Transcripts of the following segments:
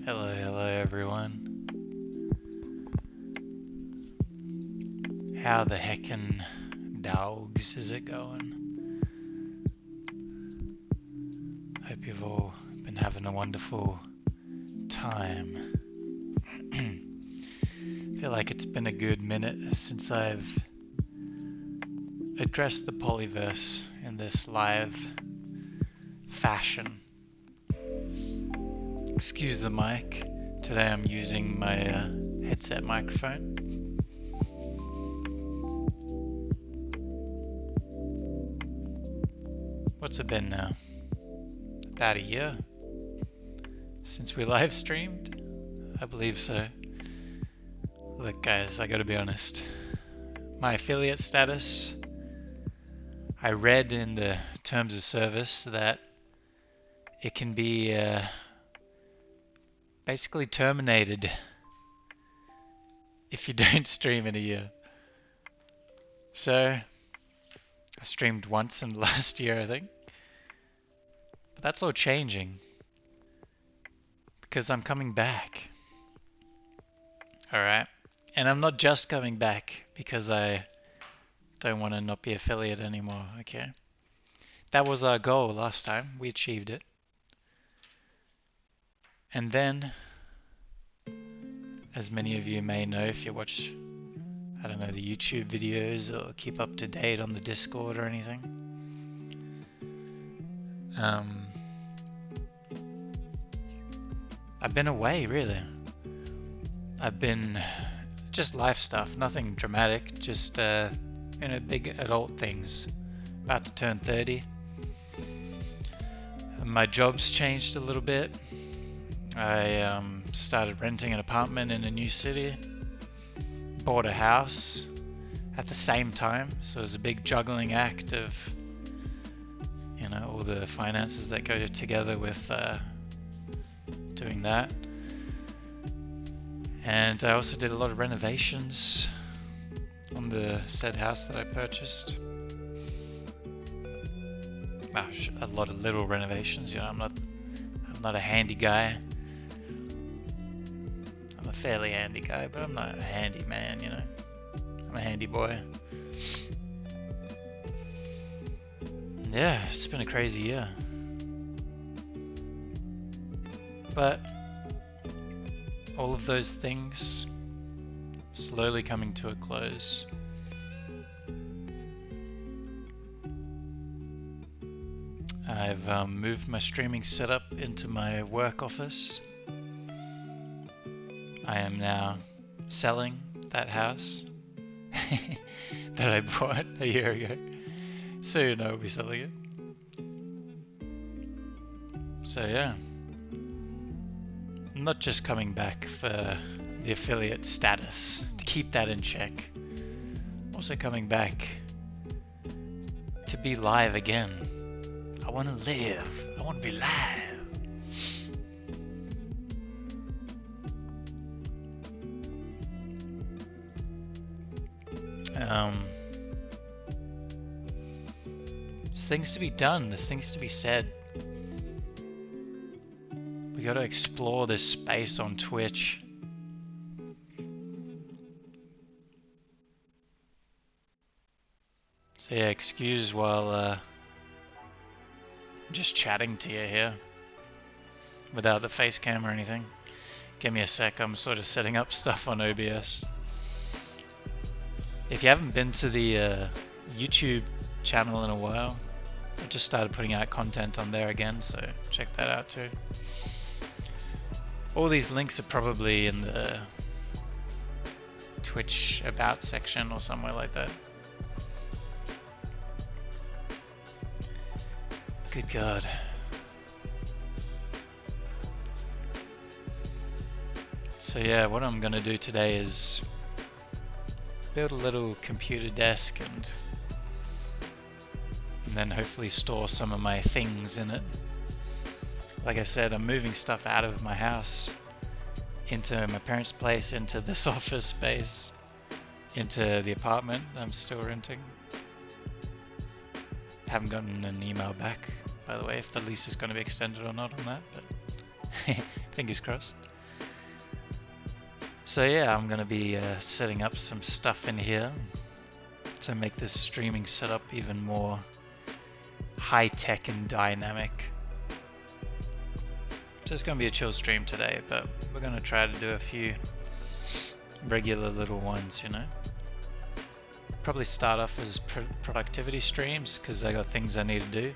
Hello everyone. How the heckin' dogs is it going? Hope you've all been having a wonderful time. Feel like it's been a good minute since I've addressed the Pollyverse in this live fashion. Excuse the mic. Today I'm using my headset microphone. What's it been now? About a year since we live streamed? I believe so. Look guys, I gotta be honest. My affiliate status, I read in the terms of service that it can be basically terminated if you don't stream in a year. So, I streamed once in the last year, I think. But that's all changing. Because I'm coming back. Alright? And I'm not just coming back because I don't want to not be affiliate anymore, okay? That was our goal last time. We achieved it. And then, as many of you may know if you watch, I don't know, the YouTube videos or keep up to date on the Discord or anything. I've been away, really. I've been just life stuff, nothing dramatic, just big adult things. About to turn 30. My job's changed a little bit. I started renting an apartment in a new city. Bought a house at the same time, so it was a big juggling act of, you know, all the finances that go together with doing that. And I also did a lot of renovations on the said house that I purchased. Well, a lot of little renovations, you know, I'm not a handy guy. I'm a fairly handy guy, but I'm not a handy man, you know. I'm a handy boy. Yeah, it's been a crazy year. But all of those things slowly coming to a close. I've moved my streaming setup into my work office. I am now selling that house that I bought a year ago. Soon I will be selling it. So yeah. I'm not just coming back for the affiliate status, to keep that in check. I'm also coming back to be live again. I want to live. I want to be live. There's things to be done. There's things to be said. We got to explore this space on Twitch. So yeah, excuse while I'm just chatting to you here without the face cam or anything. Give me a sec, I'm sort of setting up stuff on OBS. If you haven't been to the YouTube channel in a while, I just started putting out content on there again, so check that out too. All these links are probably in the Twitch about section or somewhere like that. Good God. So yeah, what I'm gonna do today is build a little computer desk and then hopefully store some of my things in it. Like I said, I'm moving stuff out of my house into my parents' place, into this office space, into the apartment I'm still renting. Haven't gotten an email back, by the way, if the lease is going to be extended or not on that, but fingers crossed. So yeah, I'm gonna be setting up some stuff in here to make this streaming setup even more high-tech and dynamic. So it's gonna be a chill stream today, but we're gonna try to do a few regular little ones, you know. Probably start off as productivity streams because I got things I need to do.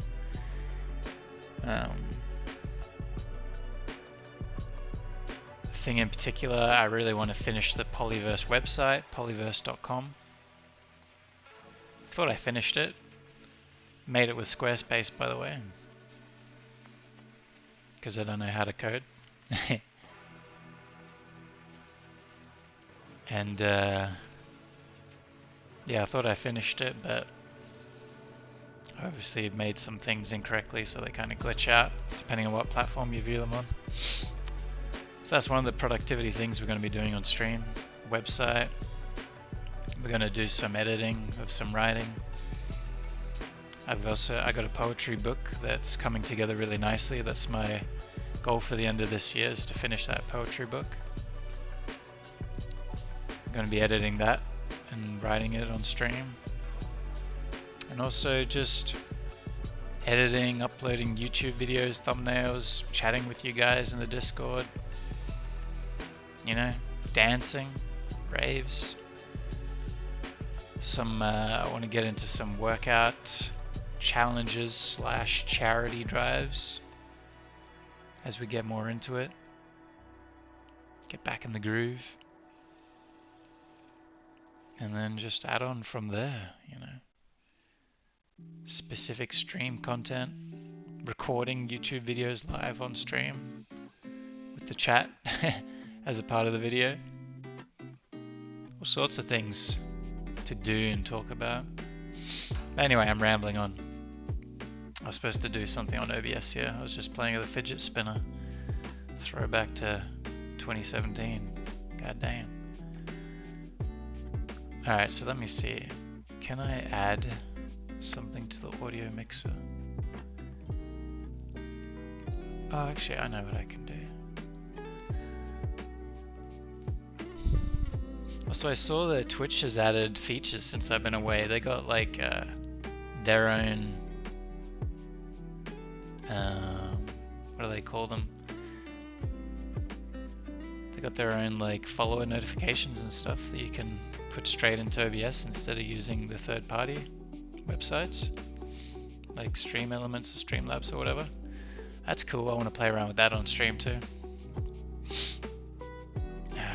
Thing in particular, I really want to finish the Pollyverse website, pollyverse.com. Thought I finished it. Made it with Squarespace, by the way, because I don't know how to code. And yeah, I thought I finished it, but obviously made some things incorrectly, so they kind of glitch out depending on what platform you view them on. So that's one of the productivity things we're going to be doing on stream. Website. We're going to do some editing of some writing. I got a poetry book that's coming together really nicely. That's my goal for the end of this year, is to finish that poetry book. I'm going to be editing that and writing it on stream. And also just editing, uploading YouTube videos, thumbnails, chatting with you guys in the Discord. You know, dancing, raves. I want to get into some workout challenges / charity drives as we get more into it. Get back in the groove. And then just add on from there, you know. Specific stream content, recording YouTube videos live on stream with the chat as a part of the video. All sorts of things to do and talk about. Anyway, I'm rambling on. I was supposed to do something on OBS here. I was just playing with a fidget spinner. Throwback to 2017. God damn. Alright, so let me see. Can I add something to the audio mixer? Oh, actually, I know what I can do. Also, I saw that Twitch has added features since I've been away. They got like their own, what do they call them? They got their own like follower notifications and stuff that you can put straight into OBS instead of using the third-party websites, like Stream Elements or Streamlabs or whatever. That's cool. I want to play around with that on stream too.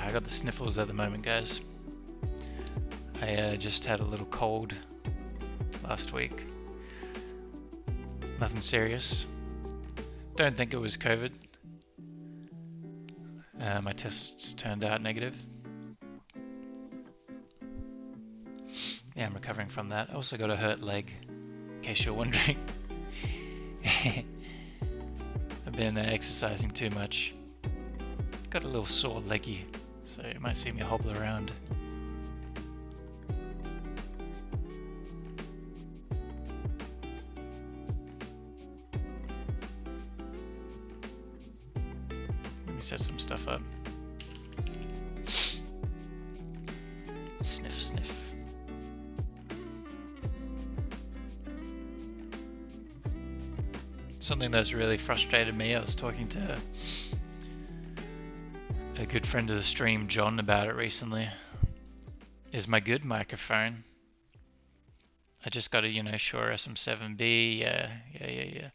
I got the sniffles at the moment, guys. I just had a little cold last week. Nothing serious. Don't think it was COVID. My tests turned out negative. Yeah, I'm recovering from that. I also got a hurt leg, in case you're wondering. I've been exercising too much. Got a little sore leggy, so you might see me hobble around. Let me set some stuff up. Sniff, sniff. Something that's really frustrated me, I was talking to a good friend of the stream, John, about it recently, is my good microphone. I just got a, you know, Shure SM7B, yeah. I've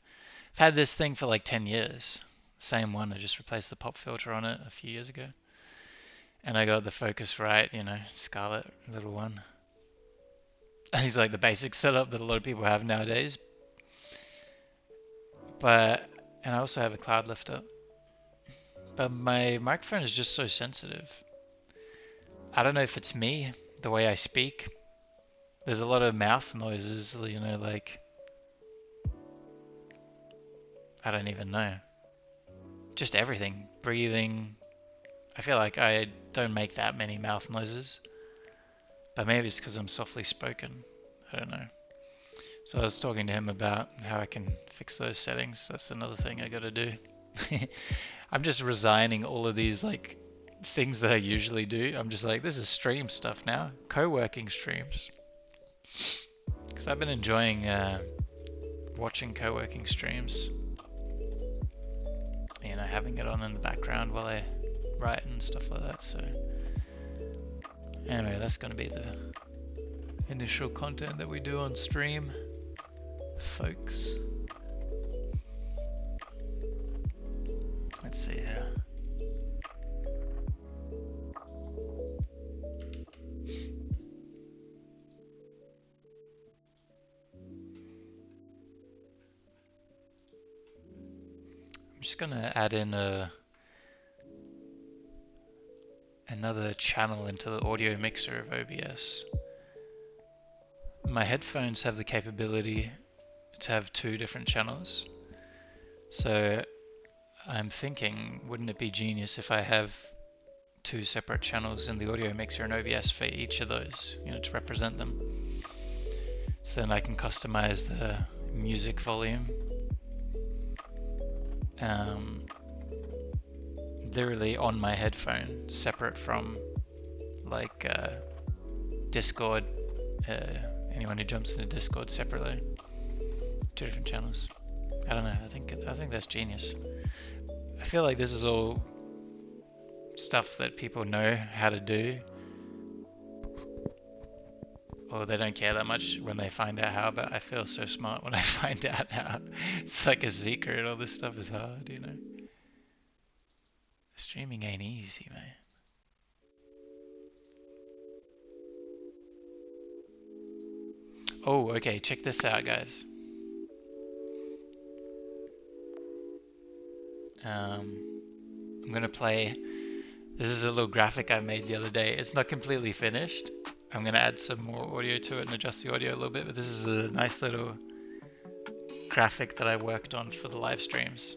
had this thing for like 10 years. Same one, I just replaced the pop filter on it a few years ago. And I got the Focusrite, you know, Scarlett little one. It's like the basic setup that a lot of people have nowadays. And I also have a cloud lifter. But my microphone is just so sensitive. I don't know if it's me, the way I speak. There's a lot of mouth noises, you know, like, I don't even know. Just everything. Breathing. I feel like I don't make that many mouth noises. But maybe it's because I'm softly spoken. I don't know. So I was talking to him about how I can fix those settings. That's another thing I gotta do. I'm just resigning all of these like things that I usually do. I'm just like, this is stream stuff now. Co-working streams. Because I've been enjoying watching co-working streams. You know, having it on in the background while I write and stuff like that. So anyway, that's going to be the initial content that we do on stream, folks. Let's see here. I'm just gonna add in another channel into the audio mixer of OBS. My headphones have the capability to have 2 different channels. So I'm thinking, wouldn't it be genius if I have 2 separate channels in the audio mixer and OBS for each of those, you know, to represent them. So then I can customize the music volume. Literally on my headphone, separate from like Discord. Anyone who jumps into Discord separately, 2 different channels. I don't know. I think that's genius. I feel like this is all stuff that people know how to do, or they don't care that much when they find out how. But I feel so smart when I find out how. It's like a secret. All this stuff is hard, you know. Streaming ain't easy, man. Oh, okay, check this out, guys. I'm gonna play, this is a little graphic I made the other day. It's not completely finished. I'm gonna add some more audio to it and adjust the audio a little bit, but this is a nice little graphic that I worked on for the live streams.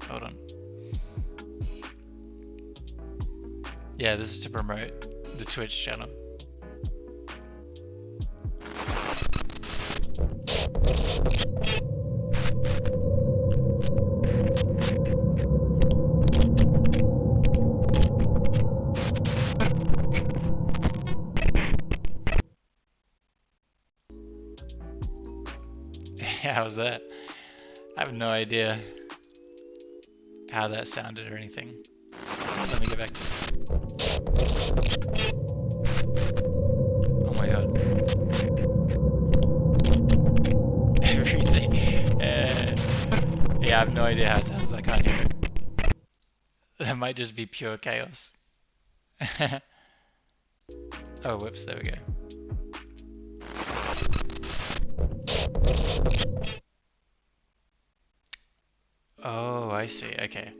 Hold on. Yeah, this is to promote the Twitch channel. How was that? I have no idea how that sounded or anything. Let me get back to it. Oh my god. Everything. Yeah, I have no idea how it sounds. I can't hear it. That might just be pure chaos. Oh, whoops, there we go. Oh, I see. Okay.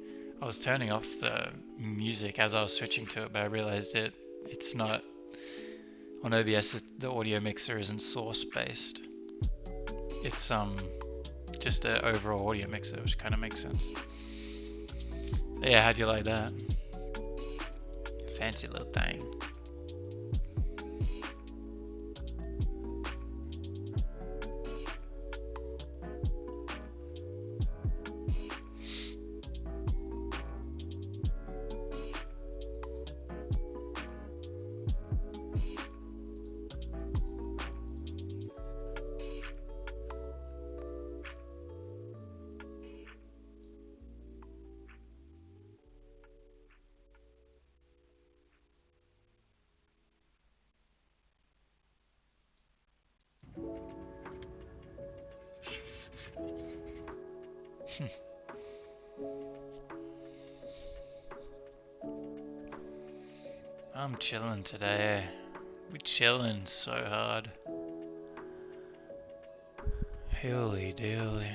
I was turning off the music as I was switching to it, but I realized it's not on OBS. The audio mixer isn't source based. It's just an overall audio mixer, which kind of makes sense. Yeah, how'd you like that? Fancy little thing. I'm chilling today. We're chilling so hard. Hilly dilly.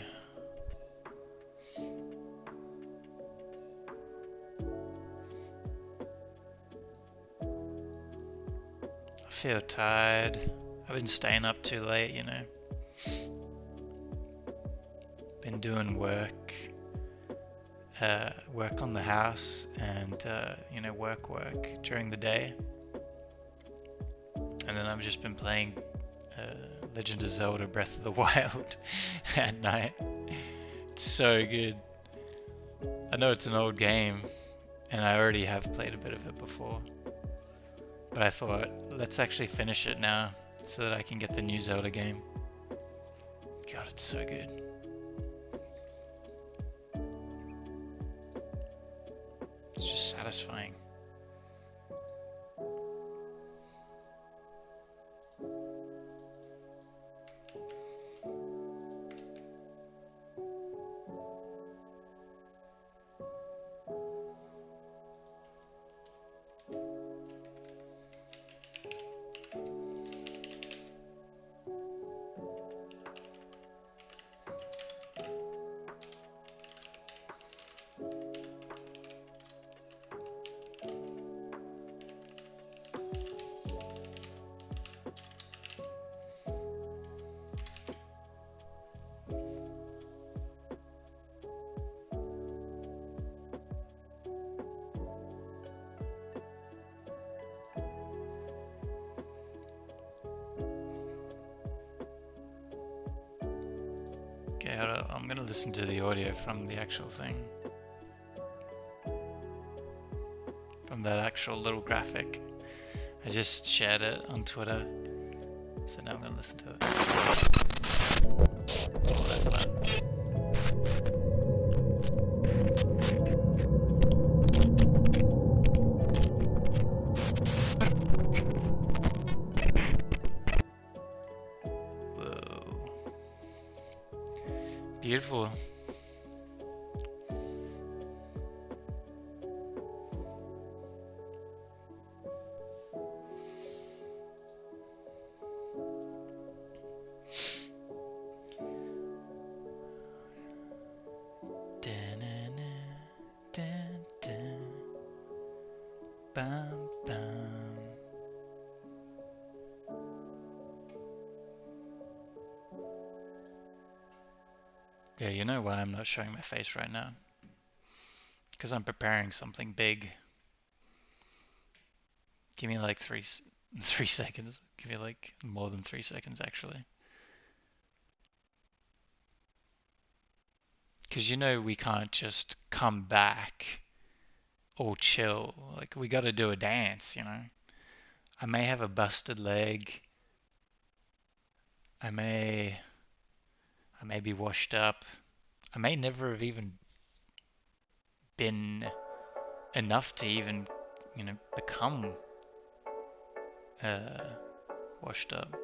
I feel tired. I've been staying up too late, you know. Been doing work on the house and you know, work during the day, and then I've just been playing Legend of Zelda Breath of the Wild at night. It's so good. I know it's an old game, and I already have played a bit of it before. But I thought, let's actually finish it now, so that I can get the new Zelda game. God, it's so good. It's just satisfying. Okay, I'm gonna listen to the audio from the actual thing. From that actual little graphic. I just shared it on Twitter. So now I'm gonna listen to it. Oh, that's loud. Beautiful. Bum, bum. Yeah, you know why I'm not showing my face right now? Because I'm preparing something big. Give me like 3 seconds. Give me like more than 3 seconds actually. Because you know we can't just come back all chill. Like we got to do a dance, you know. I may have a busted leg. I may be washed up. I may never have even been enough to even, you know, become washed up.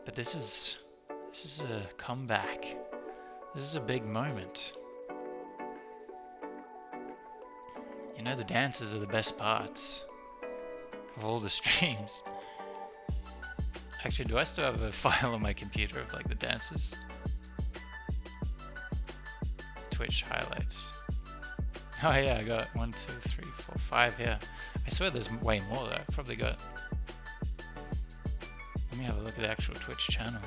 But this is a comeback. This is a big moment. You know, the dances are the best parts of all the streams. Actually, do I still have a file on my computer of like the dances? Twitch highlights. Oh yeah, I got 1, 2, 3, 4, 5 here. I swear there's way more though. I've probably got... Let me have a look at the actual Twitch channel.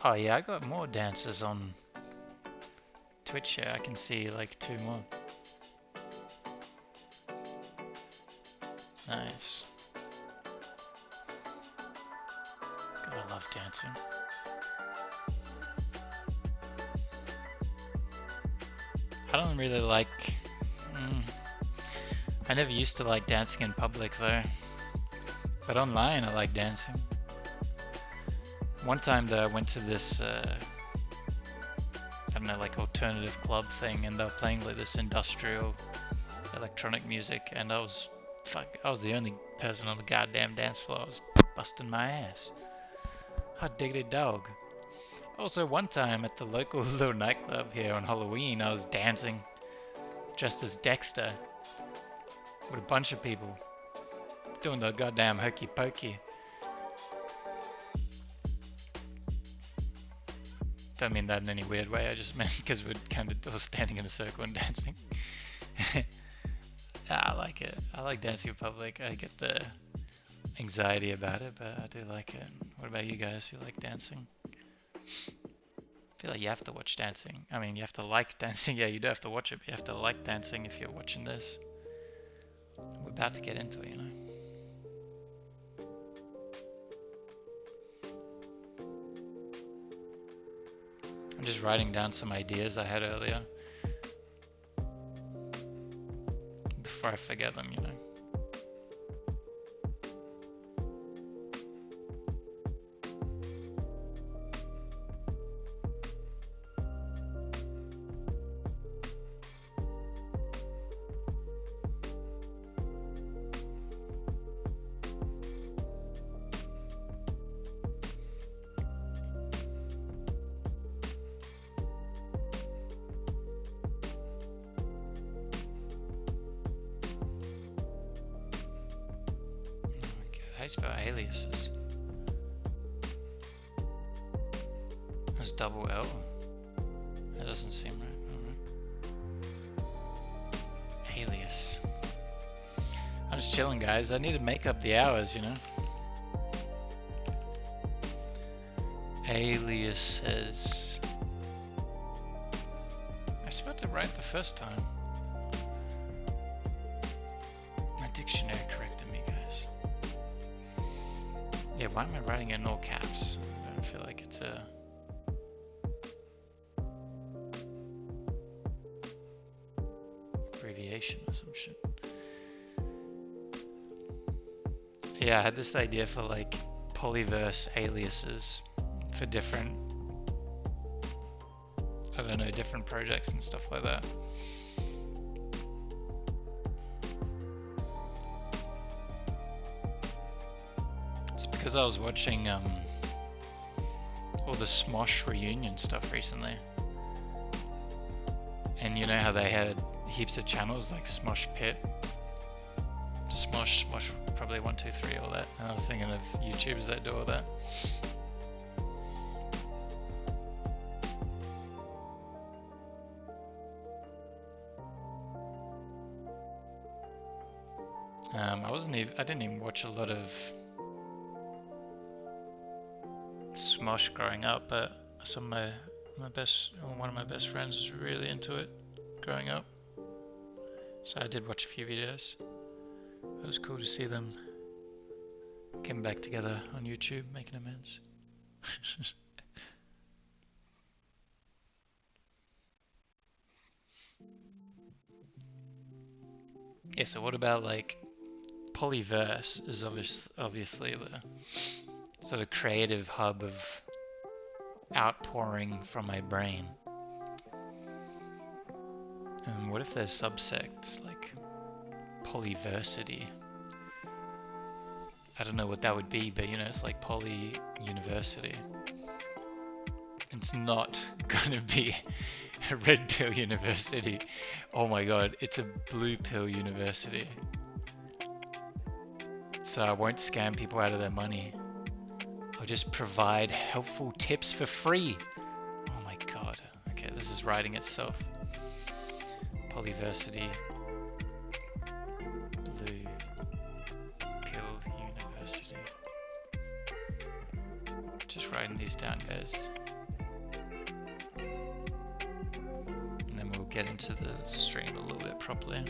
Oh yeah, I got more dances on Twitch here. I can see like 2 more. Nice. Gotta love dancing. I don't really like... I never used to like dancing in public though. But online I like dancing. One time though I went to this, I don't know, like alternative club thing, and they were playing like this industrial electronic music, and I was the only person on the goddamn dance floor. I was busting my ass. Hot diggity dog. Also, one time at the local little nightclub here on Halloween, I was dancing dressed as Dexter with a bunch of people doing the goddamn hokey pokey. Don't mean that in any weird way, I just meant because we're kind of all standing in a circle and dancing. I like it. I like dancing in public. I get the anxiety about it, but I do like it. What about you guys who like dancing? I feel like you have to watch dancing. I mean, you have to like dancing. Yeah, you do have to watch it, but you have to like dancing if you're watching this. We're about to get into it, you know? I'm just writing down some ideas I had earlier before I forget them, you know? How do you spell aliases? That's double L. That doesn't seem right. Alright. Alias. I'm just chilling, guys. I need to make up the hours, you know? Aliases. I spelled it right the first time. My dictionary corrected me, guys. Yeah, why am I writing it in all caps? I don't feel like it's a... abbreviation or some shit. Yeah, I had this idea for like Pollyverse aliases for different, I don't know, different projects and stuff like that. Because I was watching all the Smosh reunion stuff recently, and you know how they had heaps of channels like Smosh Pit, Smosh probably 1, 2, 3, all that. And I was thinking of YouTubers that do all that. I didn't even watch a lot of Smosh growing up, but one of my best friends was really into it growing up, so I did watch a few videos. It was cool to see them getting back together on YouTube, making amends. Yeah, so what about like Pollyverse is obviously the sort of creative hub of outpouring from my brain. And what if there's subsects like Polyversity? I don't know what that would be, but you know, it's like Poly University. It's not gonna be a red pill university. Oh my god, it's a blue pill university. So I won't scam people out of their money. I'll just provide helpful tips for free. Oh my god. Okay, this is writing itself. Polyversity. Blue Pill University. Just writing these down, guys. And then we'll get into the stream a little bit properly.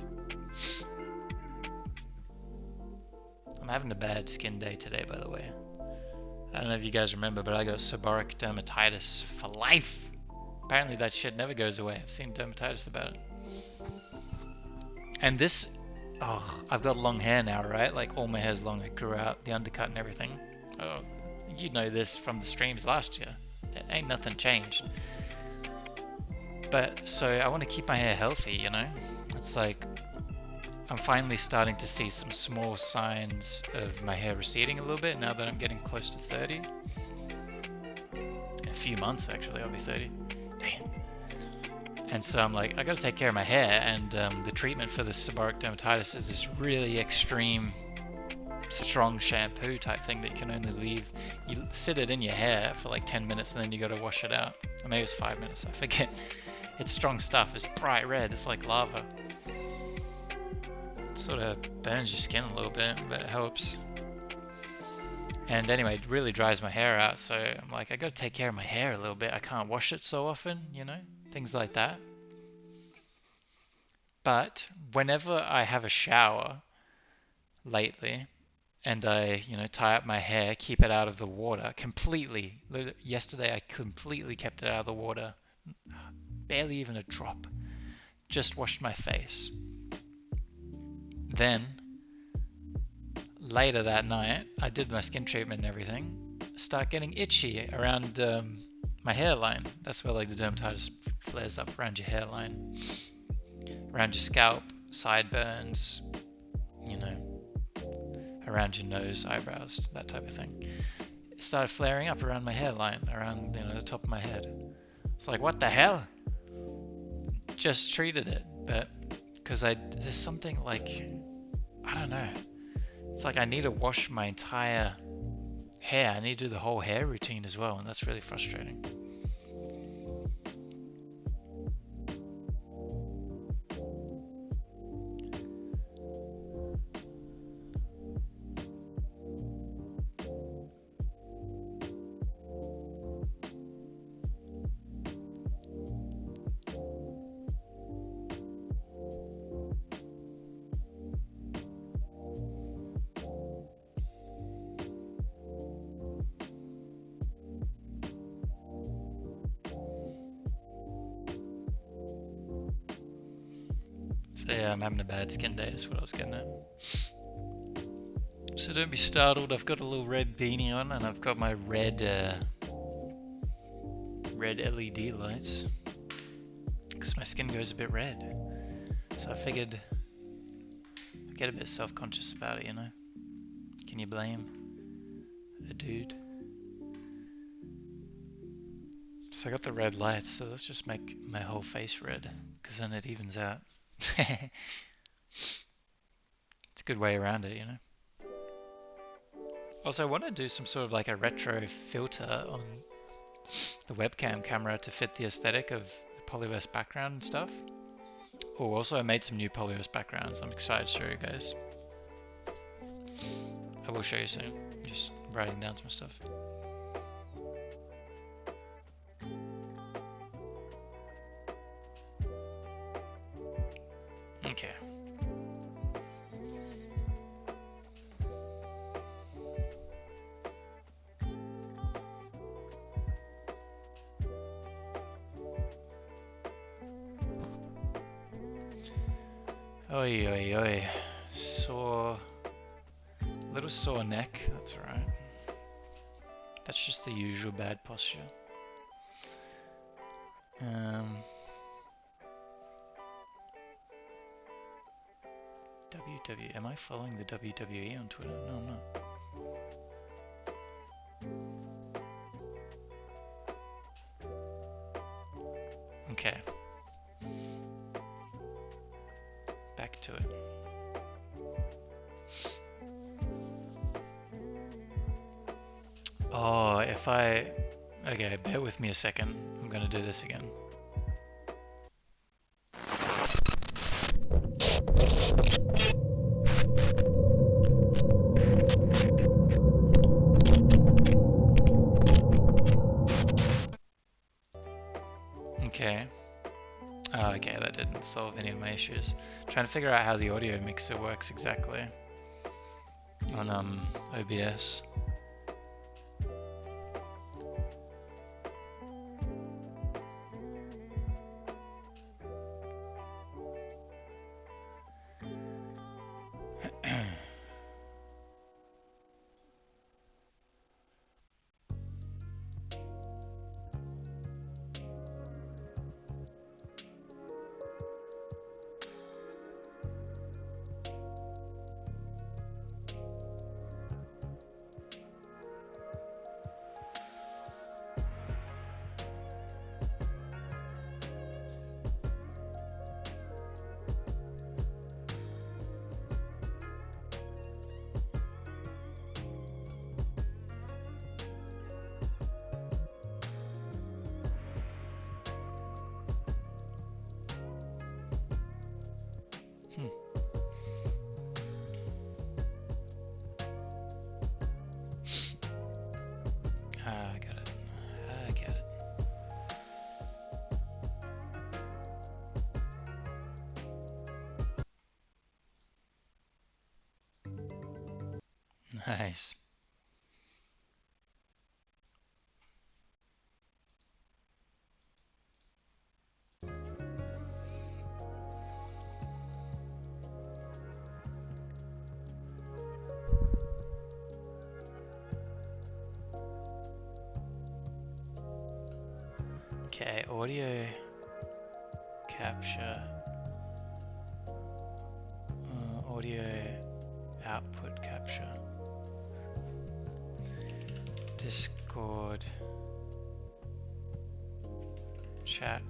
I'm having a bad skin day today, by the way. I don't know if you guys remember, but I got seborrheic dermatitis for life. Apparently that shit never goes away. I've seen dermatitis about it. And this, oh, I've got long hair now, right? Like all my hair's long. I grew out the undercut and everything. Oh, you know this from the streams last year. Ain't nothing changed. But so I want to keep my hair healthy, you know? It's like I'm finally starting to see some small signs of my hair receding a little bit now that I'm getting close to 30. In a few months, actually, I'll be 30. Dang. And so I'm like, I gotta take care of my hair, and the treatment for this seborrheic dermatitis is this really extreme, strong shampoo type thing that you can only leave. You sit it in your hair for like 10 minutes and then you gotta wash it out. Or maybe it's 5 minutes, I forget. It's strong stuff, it's bright red, it's like lava. It sort of burns your skin a little bit, but it helps. And anyway, it really dries my hair out, so I'm like, I gotta take care of my hair a little bit. I can't wash it so often, you know, things like that. But whenever I have a shower lately, and I, you know, tie up my hair, keep it out of the water completely. Yesterday I completely kept it out of the water. Barely even a drop. Just washed my face. Then, later that night, I did my skin treatment and everything. Start getting itchy around my hairline. That's where like the dermatitis flares up around your hairline. Around your scalp, sideburns, you know, around your nose, eyebrows, that type of thing. It started flaring up around my hairline, around, you know, the top of my head. It's like, what the hell? Just treated it, but because there's something like, I don't know. It's like I need to wash my entire hair. I need to do the whole hair routine as well, and that's really frustrating. So yeah, I'm having a bad skin day, is what I was getting at. So don't be startled, I've got a little red beanie on and I've got my red LED lights. Because my skin goes a bit red. So I figured I'd get a bit self-conscious about it, you know? Can you blame a dude? So I got the red lights, so let's just make my whole face red, because then it evens out. It's a good way around it, you know? Also, I want to do some sort of like a retro filter on the webcam camera to fit the aesthetic of the Pollyverse background and stuff. Oh, also I made some new Pollyverse backgrounds. I'm excited to show you guys. I will show you soon. Just writing down some stuff. Okay. Oi, oi, oi. Little sore neck, that's alright. That's just the usual bad posture. Am I following the WWE on Twitter? No, I'm not. Okay. Back to it. Oh, if I... Okay, bear with me a second. I'm gonna do this again. Okay. Oh, okay, that didn't solve any of my issues. Trying to figure out how the audio mixer works exactly on OBS. Nice. Okay, audio capture, audio output capture, Discord chat,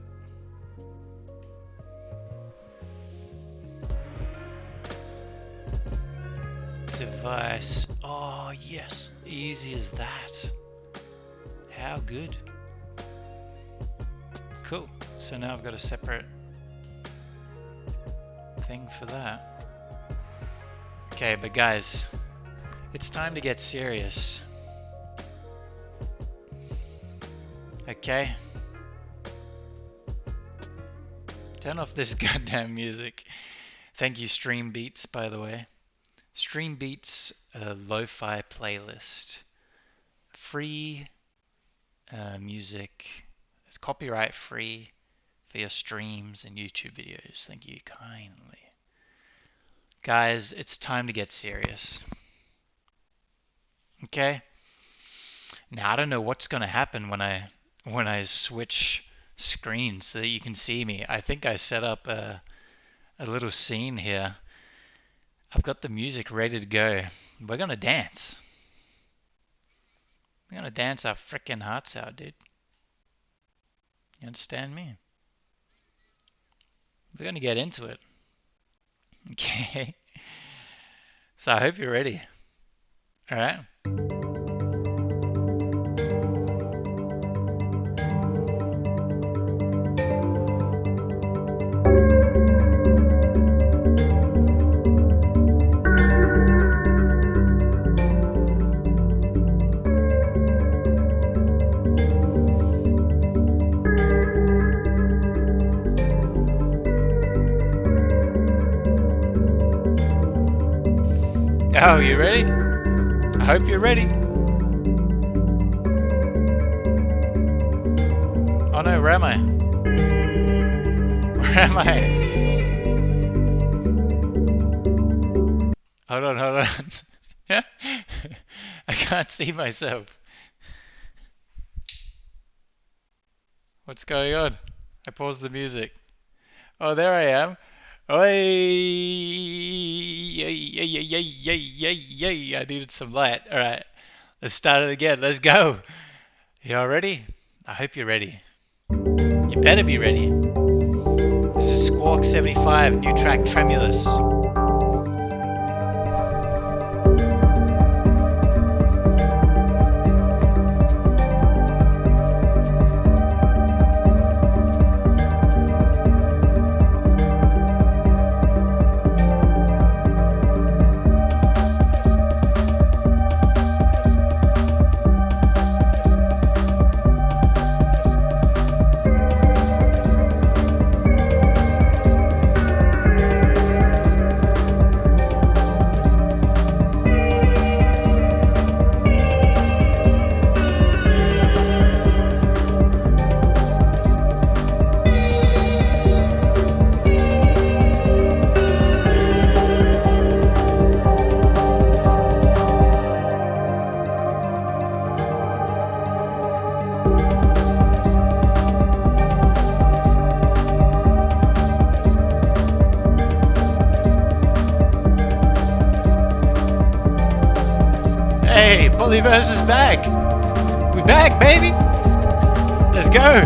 device. Oh yes, easy as that. How good. Cool. So now I've got a separate thing for that. Okay, but guys, it's time to get serious. Okay? Turn off this goddamn music. Thank you, Stream Beats, by the way. Stream Beats, a lo-fi playlist. Free music. It's copyright free for your streams and YouTube videos. Thank you kindly. Guys, it's time to get serious. Okay? Now I don't know what's gonna happen when I switch screens so that you can see me. I think I set up a little scene here. I've got the music ready to go. We're gonna dance. We're gonna dance our frickin' hearts out, dude. You understand me? We're gonna get into it. Okay. So I hope you're ready. Alright? Oh, you ready? I hope you're ready. Oh no, where am I? Where am I? Hold on. I can't see myself. What's going on? I paused the music. Oh, there I am. Oi! Yay! I needed some light. Alright, let's start it again. Let's go. Y'all ready? I hope you're ready. You better be ready. This is Squawk 75, new track Tremulous. Hey, Pollyverse is back! We back, baby! Let's go!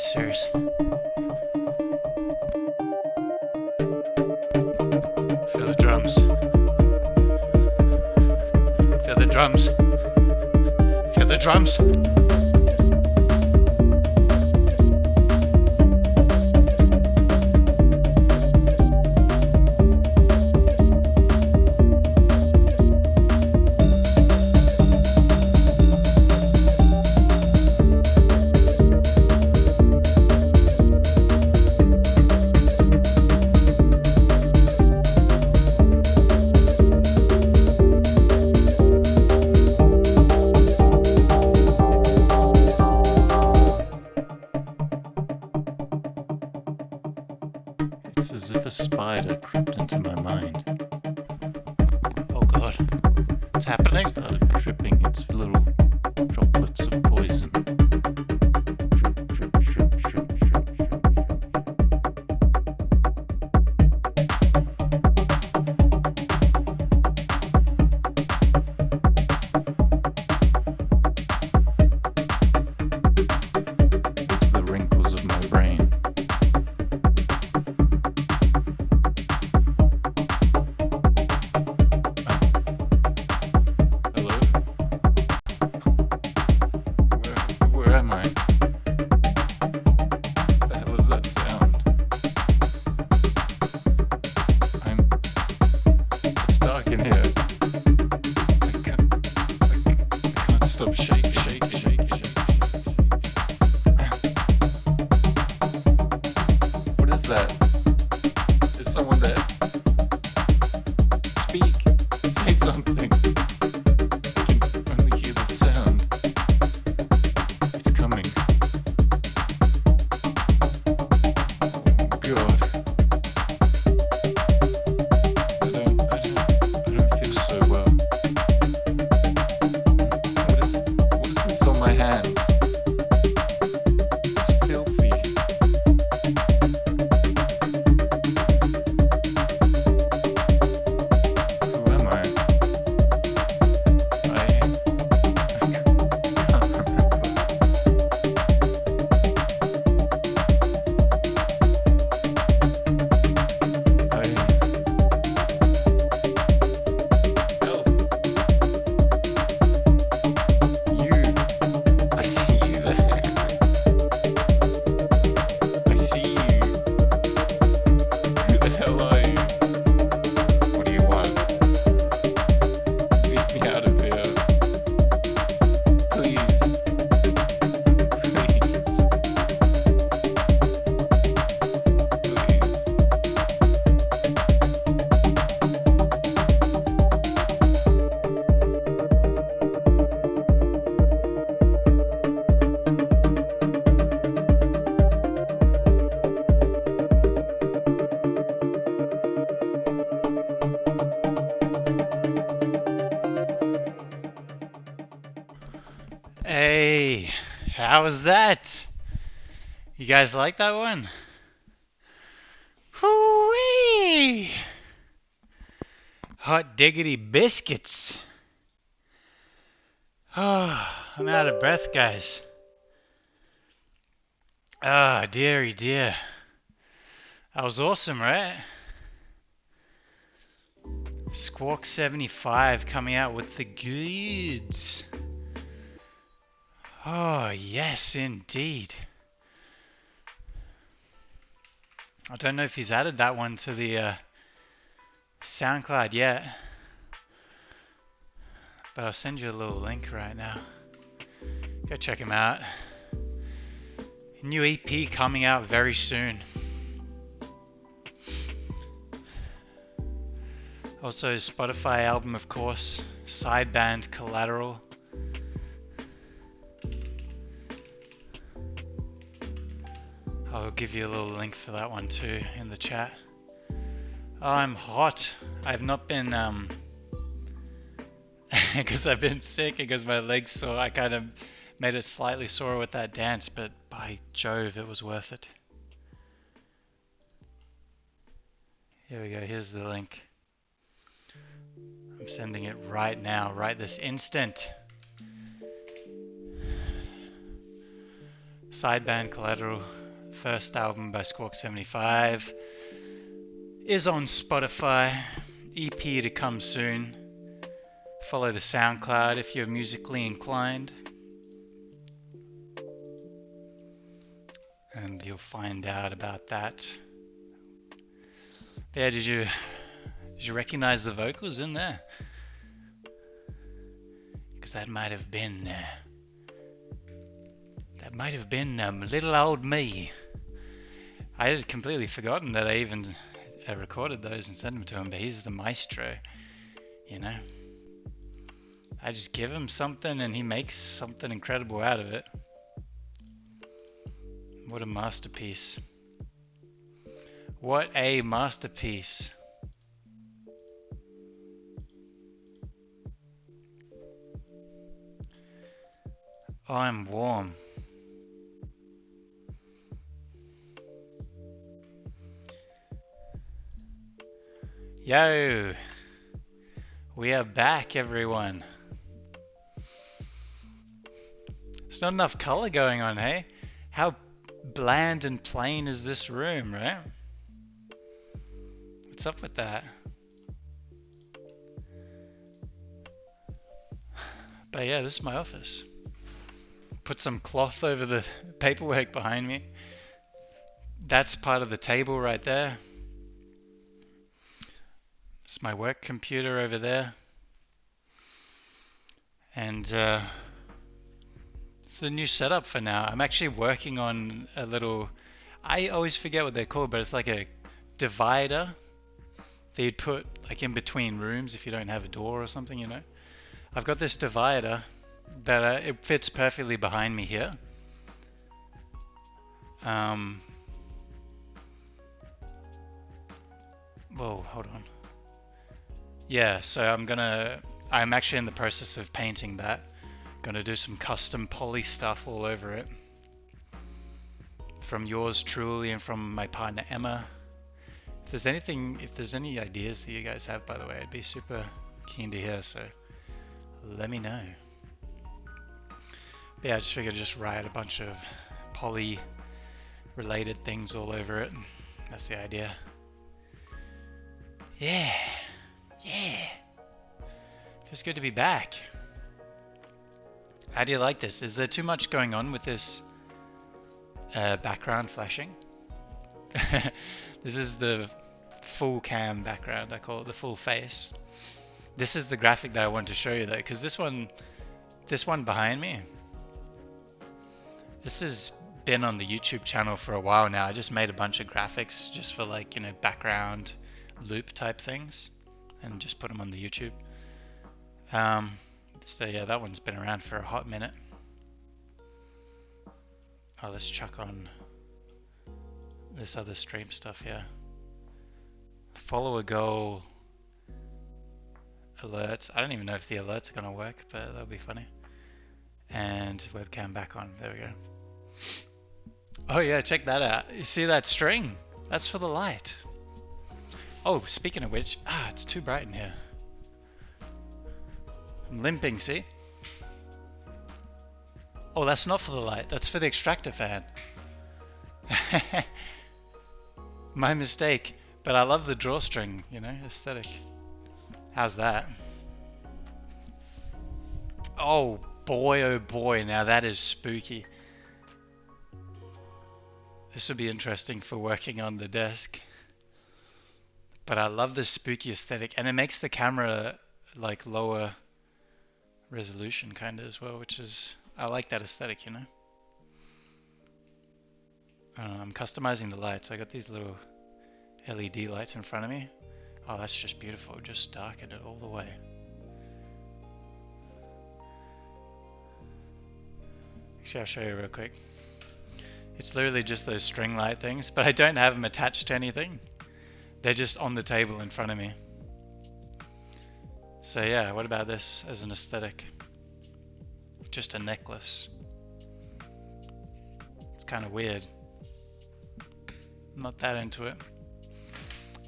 this serious. Feel the drums. Feel the drums. Feel the drums. It's as if a spider crept into my mind. Oh god. What's happening? It started dripping its little droplets of poison. Drip, drip, drip, drip, drip, drip, drip. Into the wrinkles of my brain. Hello? Where am I? What the hell is that sound? It's dark in here. I can't stop shake. What is that? Is someone there? Speak. Say something. I can only hear the sound. It's coming. Oh god. I don't feel so well. What is this on my hands? It's filthy. Who am I? I can't remember. Help. You. I see you there. I see you. Who the hell are you? What do you want? Leave me out of here. Please. Hey, how was that? You guys like that one? Hoo-wee! Hot diggity biscuits. Oh, I'm out of breath, guys. Ah, dearie dear. That was awesome, right? Squawk 75 coming out with the goods. Oh, yes, indeed. I don't know if he's added that one to the SoundCloud yet, but I'll send you a little link right now. Go check him out. New EP coming out very soon. Also, Spotify album, of course. Sideband Collateral. I'll give you a little link for that one too in the chat. Oh, I'm hot. I've not been because I've been sick because my legs sore. I kind of made it slightly sore with that dance, but by Jove, it was worth it. Here we go. Here's the link. I'm sending it right now, right this instant. Sideband Collateral, first album by Squawk75, is on Spotify. EP to come soon. Follow the SoundCloud if you're musically inclined, and you'll find out about that. Yeah, did you recognize the vocals in there? Because that might have been little old me. I had completely forgotten that I even recorded those and sent them to him, but he's the maestro, you know. I just give him something and he makes something incredible out of it. What a masterpiece. What a masterpiece. I'm warm. Yo, we are back, everyone. There's not enough color going on, hey? How bland and plain is this room, right? What's up with that? But yeah, this is my office. Put some cloth over the paperwork behind me. That's part of the table right there. It's my work computer over there. And it's the new setup for now. I'm actually working on a little, I always forget what they're called, but it's like a divider that you'd put like in between rooms if you don't have a door or something, you know. I've got this divider that it fits perfectly behind me here. Whoa, hold on. Yeah, so I'm actually in the process of painting that. Gonna do some custom poly stuff all over it. From yours truly and from my partner Emma. If there's any ideas that you guys have, by the way, I'd be super keen to hear, so let me know. But yeah, I just figured I'd just write a bunch of poly related things all over it. That's the idea. Yeah. Feels good to be back. How do you like this? Is there too much going on with this background flashing? This is the full cam background, I call it the full face. This is the graphic that I wanted to show you though, because this one behind me, this has been on the YouTube channel for a while now. I just made a bunch of graphics just for like, you know, background loop type things and just put them on the YouTube. So yeah, that one's been around for a hot minute. Oh, let's chuck on this other stream stuff here. Follow a goal. Alerts. I don't even know if the alerts are gonna work, but that'll be funny. And webcam back on. There we go. Oh yeah, check that out. You see that string? That's for the light. Oh, speaking of which, it's too bright in here. I'm limping, see? Oh, that's not for the light. That's for the extractor fan. My mistake. But I love the drawstring, you know, aesthetic. How's that? Oh boy, now that is spooky. This would be interesting for working on the desk. But I love the spooky aesthetic, and it makes the camera like lower resolution kind of as well, which is, I like that aesthetic, you know. I don't know, I'm customizing the lights. I got these little LED lights in front of me. Oh, that's just beautiful. Just darken it all the way. Actually, I'll show you real quick. It's literally just those string light things, but I don't have them attached to anything. They're just on the table in front of me. So yeah, what about this as an aesthetic? Just a necklace. It's kind of weird. I'm not that into it.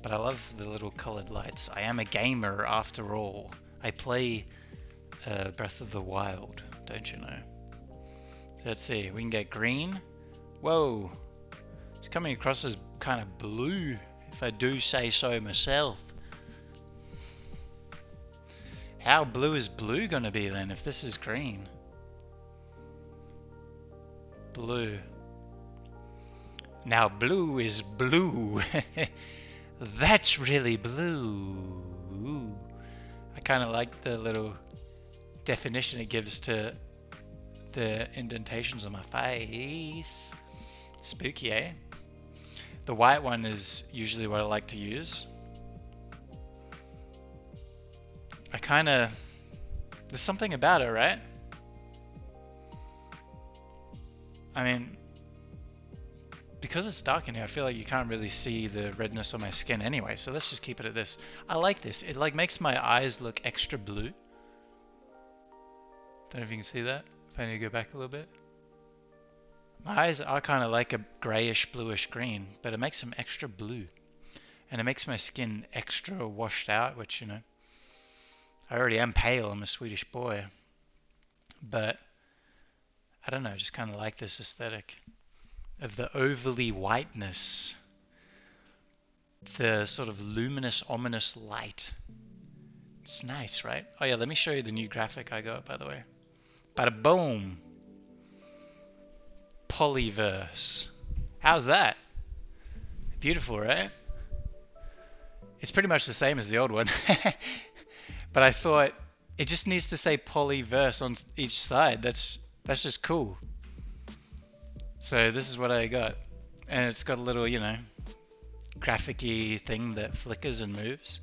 But I love the little colored lights. I am a gamer after all. I play Breath of the Wild, don't you know? So let's see, we can get green. Whoa. It's coming across as kind of blue, if I do say so myself. How blue is blue gonna be then if this is green? Blue. Now blue is blue. That's really blue. I kind of like the little definition it gives to the indentations on my face. Spooky, eh? The white one is usually what I like to use. There's something about it, right? I mean, because it's dark in here, I feel like you can't really see the redness on my skin anyway, so let's just keep it at this. I like this. It like makes my eyes look extra blue. Don't know if you can see that. If I need to go back a little bit. My eyes are kind of like a grayish bluish green, but it makes them extra blue. And it makes my skin extra washed out, which, you know, I already am pale, I'm a Swedish boy. But, I don't know, I just kind of like this aesthetic of the overly whiteness. The sort of luminous, ominous light. It's nice, right? Oh yeah, let me show you the new graphic I got, by the way. Bada boom! Pollyverse. How's that? Beautiful, right? It's pretty much the same as the old one. But I thought it just needs to say Pollyverse on each side. That's just cool. So this is what I got. And it's got a little, you know, graphic-y thing that flickers and moves.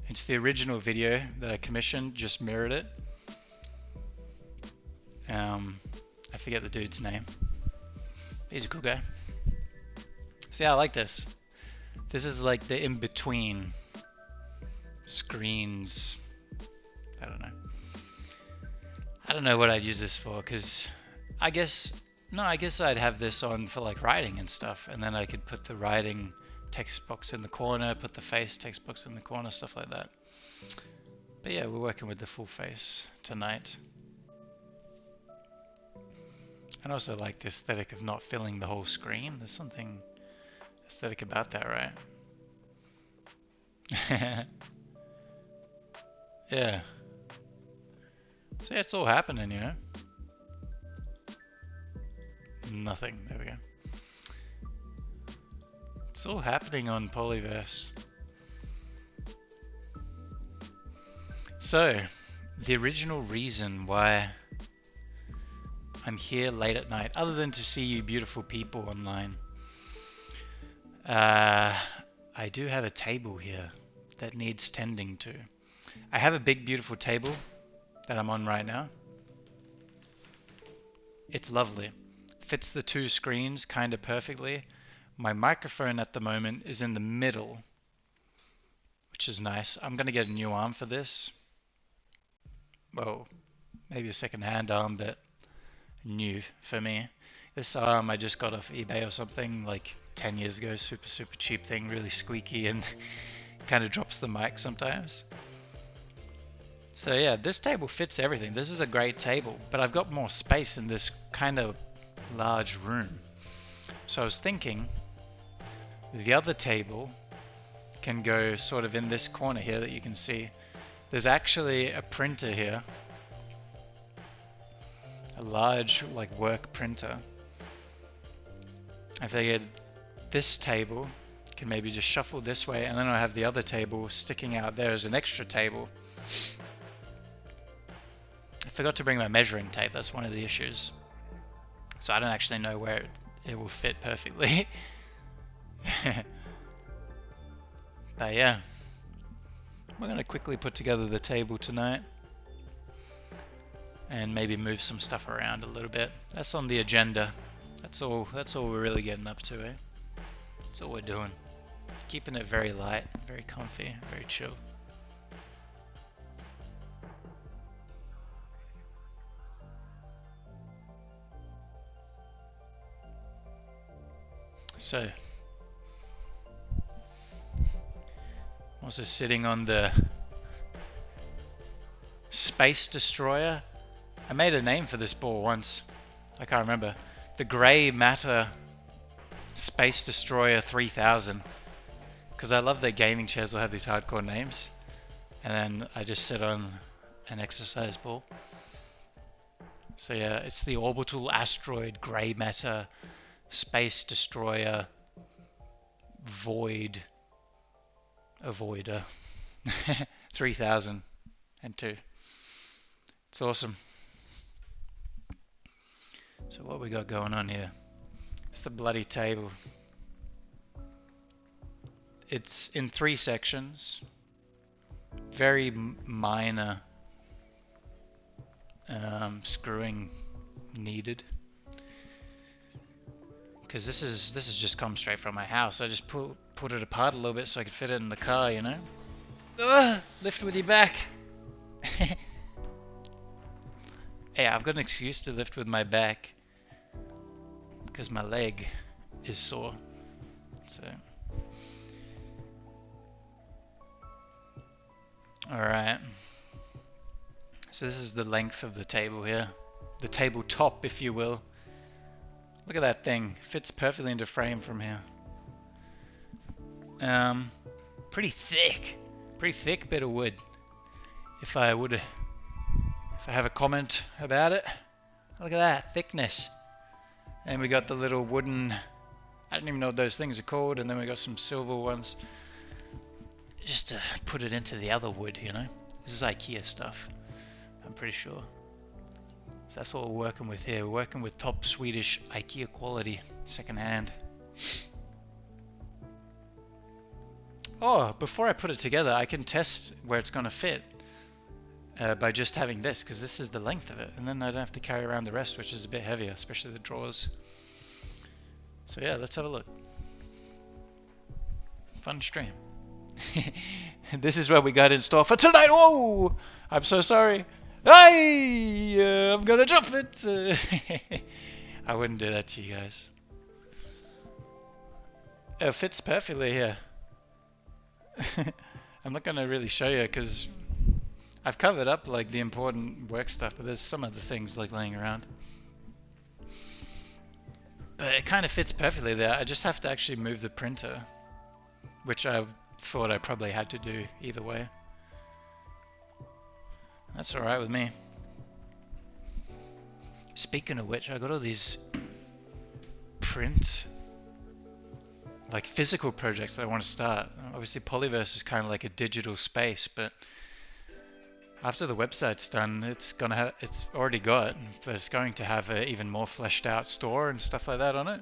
It's the original video that I commissioned, just mirrored it. I forget the dude's name. He's a cool guy. See, I like this. This is like the in-between screens. I don't know what I'd use this for, because I guess I'd have this on for like writing and stuff, and then I could put the writing text box in the corner, put the face text box in the corner, stuff like that. But yeah, we're working with the full face tonight. And also like the aesthetic of not filling the whole screen. There's something aesthetic about that, right? Yeah. So yeah, it's all happening, you know? Nothing. There we go. It's all happening on Pollyverse. So, the original reason why I'm here late at night, other than to see you beautiful people online, I do have a table here that needs tending to. I have a big beautiful table that I'm on right now. It's lovely. Fits the two screens kind of perfectly. My microphone at the moment is in the middle, which is nice. I'm going to get a new arm for this. Well, maybe a second-hand arm, but new for me. This arm I just got off eBay or something like 10 years ago. Super cheap thing, really squeaky and kind of drops the mic sometimes. So yeah, this table fits everything. This is a great table, but I've got more space in this kind of large room. So I was thinking the other table can go sort of in this corner here that you can see. There's actually a printer here. A large like work printer. I figured this table can maybe just shuffle this way, and then I have the other table sticking out there as an extra table. I forgot to bring my measuring tape, that's one of the issues. So I don't actually know where it will fit perfectly. But yeah, we're going to quickly put together the table tonight and maybe move some stuff around a little bit. That's on the agenda. That's all we're really getting up to, eh? That's all we're doing. Keeping it very light, very comfy, very chill. So, I'm also sitting on the Space Destroyer. I made a name for this ball once. I can't remember. the Grey Matter Space Destroyer 3000, because I love that gaming chairs will have these hardcore names, and then I just sit on an exercise ball. So yeah, it's the Orbital Asteroid Grey Matter Space Destroyer Avoider 3002. It's awesome. So what we got going on here? It's the bloody table. It's in 3 sections. Very minor screwing needed. Because this is just come straight from my house. I just put it apart a little bit so I could fit it in the car, you know? Ugh, lift with your back. Hey, I've got an excuse to lift with my back because my leg is sore. So, alright. So this is the length of the table here. The tabletop, if you will. Look at that thing. Fits perfectly into frame from here. Pretty thick bit of wood. If I have a comment about it, look at that thickness. And we got the little wooden, I don't even know what those things are called, and then we got some silver ones just to put it into the other wood, you know. This is IKEA stuff, I'm pretty sure. So that's what we're working with here. We're working with top Swedish IKEA quality, second hand. Oh, before I put it together, I can test where it's going to fit by just having this, because this is the length of it, and then I don't have to carry around the rest, which is a bit heavier, especially the drawers. So yeah, let's have a look. Fun stream. This is what we got in store for tonight. Whoa! I'm so sorry. I'm gonna drop it. I wouldn't do that to you guys. It fits perfectly here. I'm not gonna really show you because I've covered up like the important work stuff, but there's some other things like laying around. But it kind of fits perfectly there. I just have to actually move the printer, which I thought I probably had to do either way. That's alright with me. Speaking of which, I got all these print, like physical projects that I want to start. Obviously Pollyverse is kind of like a digital space, but after the website's done, it's already got, but it's going to have an even more fleshed out store and stuff like that on it.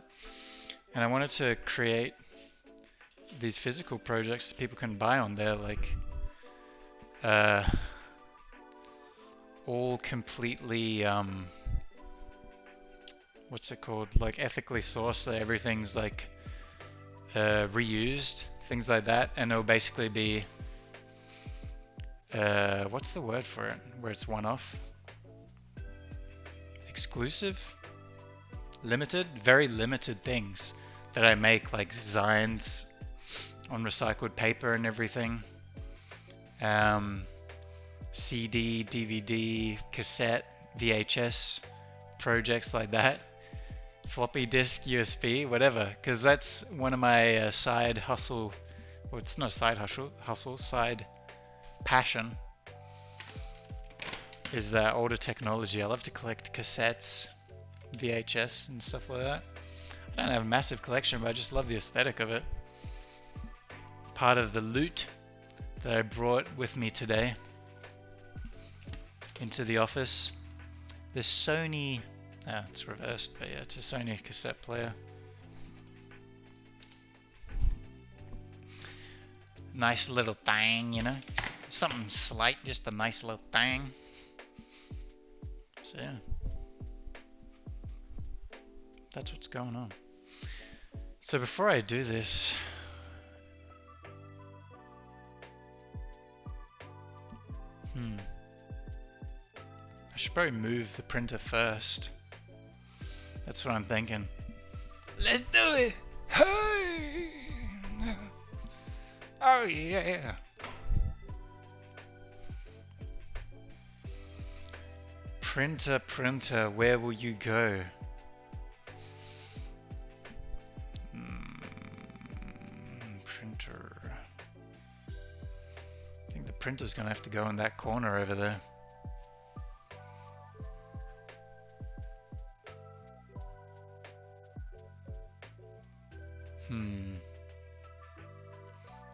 And I wanted to create these physical projects that people can buy on there, like all completely what's it called, like ethically sourced, so everything's like reused, things like that, and it'll basically be what's the word for it, where it's one-off, exclusive, limited, very limited things that I make, like designs on recycled paper and everything, CD, DVD, cassette, VHS projects like that, floppy disk, USB, whatever, because that's one of my side hustle, well, it's not side hustle, side passion, is that older technology. I love to collect cassettes, VHS and stuff like that. I don't have a massive collection, but I just love the aesthetic of it. Part of the loot that I brought with me today into the office. This Sony, it's reversed, but yeah, it's a Sony cassette player. Nice little thing, you know, something slight, just a nice little thing. So yeah, that's what's going on. So before I do this, I should probably move the printer first. That's what I'm thinking. Let's do it! Hey! Oh yeah! Printer, where will you go? Printer. I think the printer's gonna have to go in that corner over there.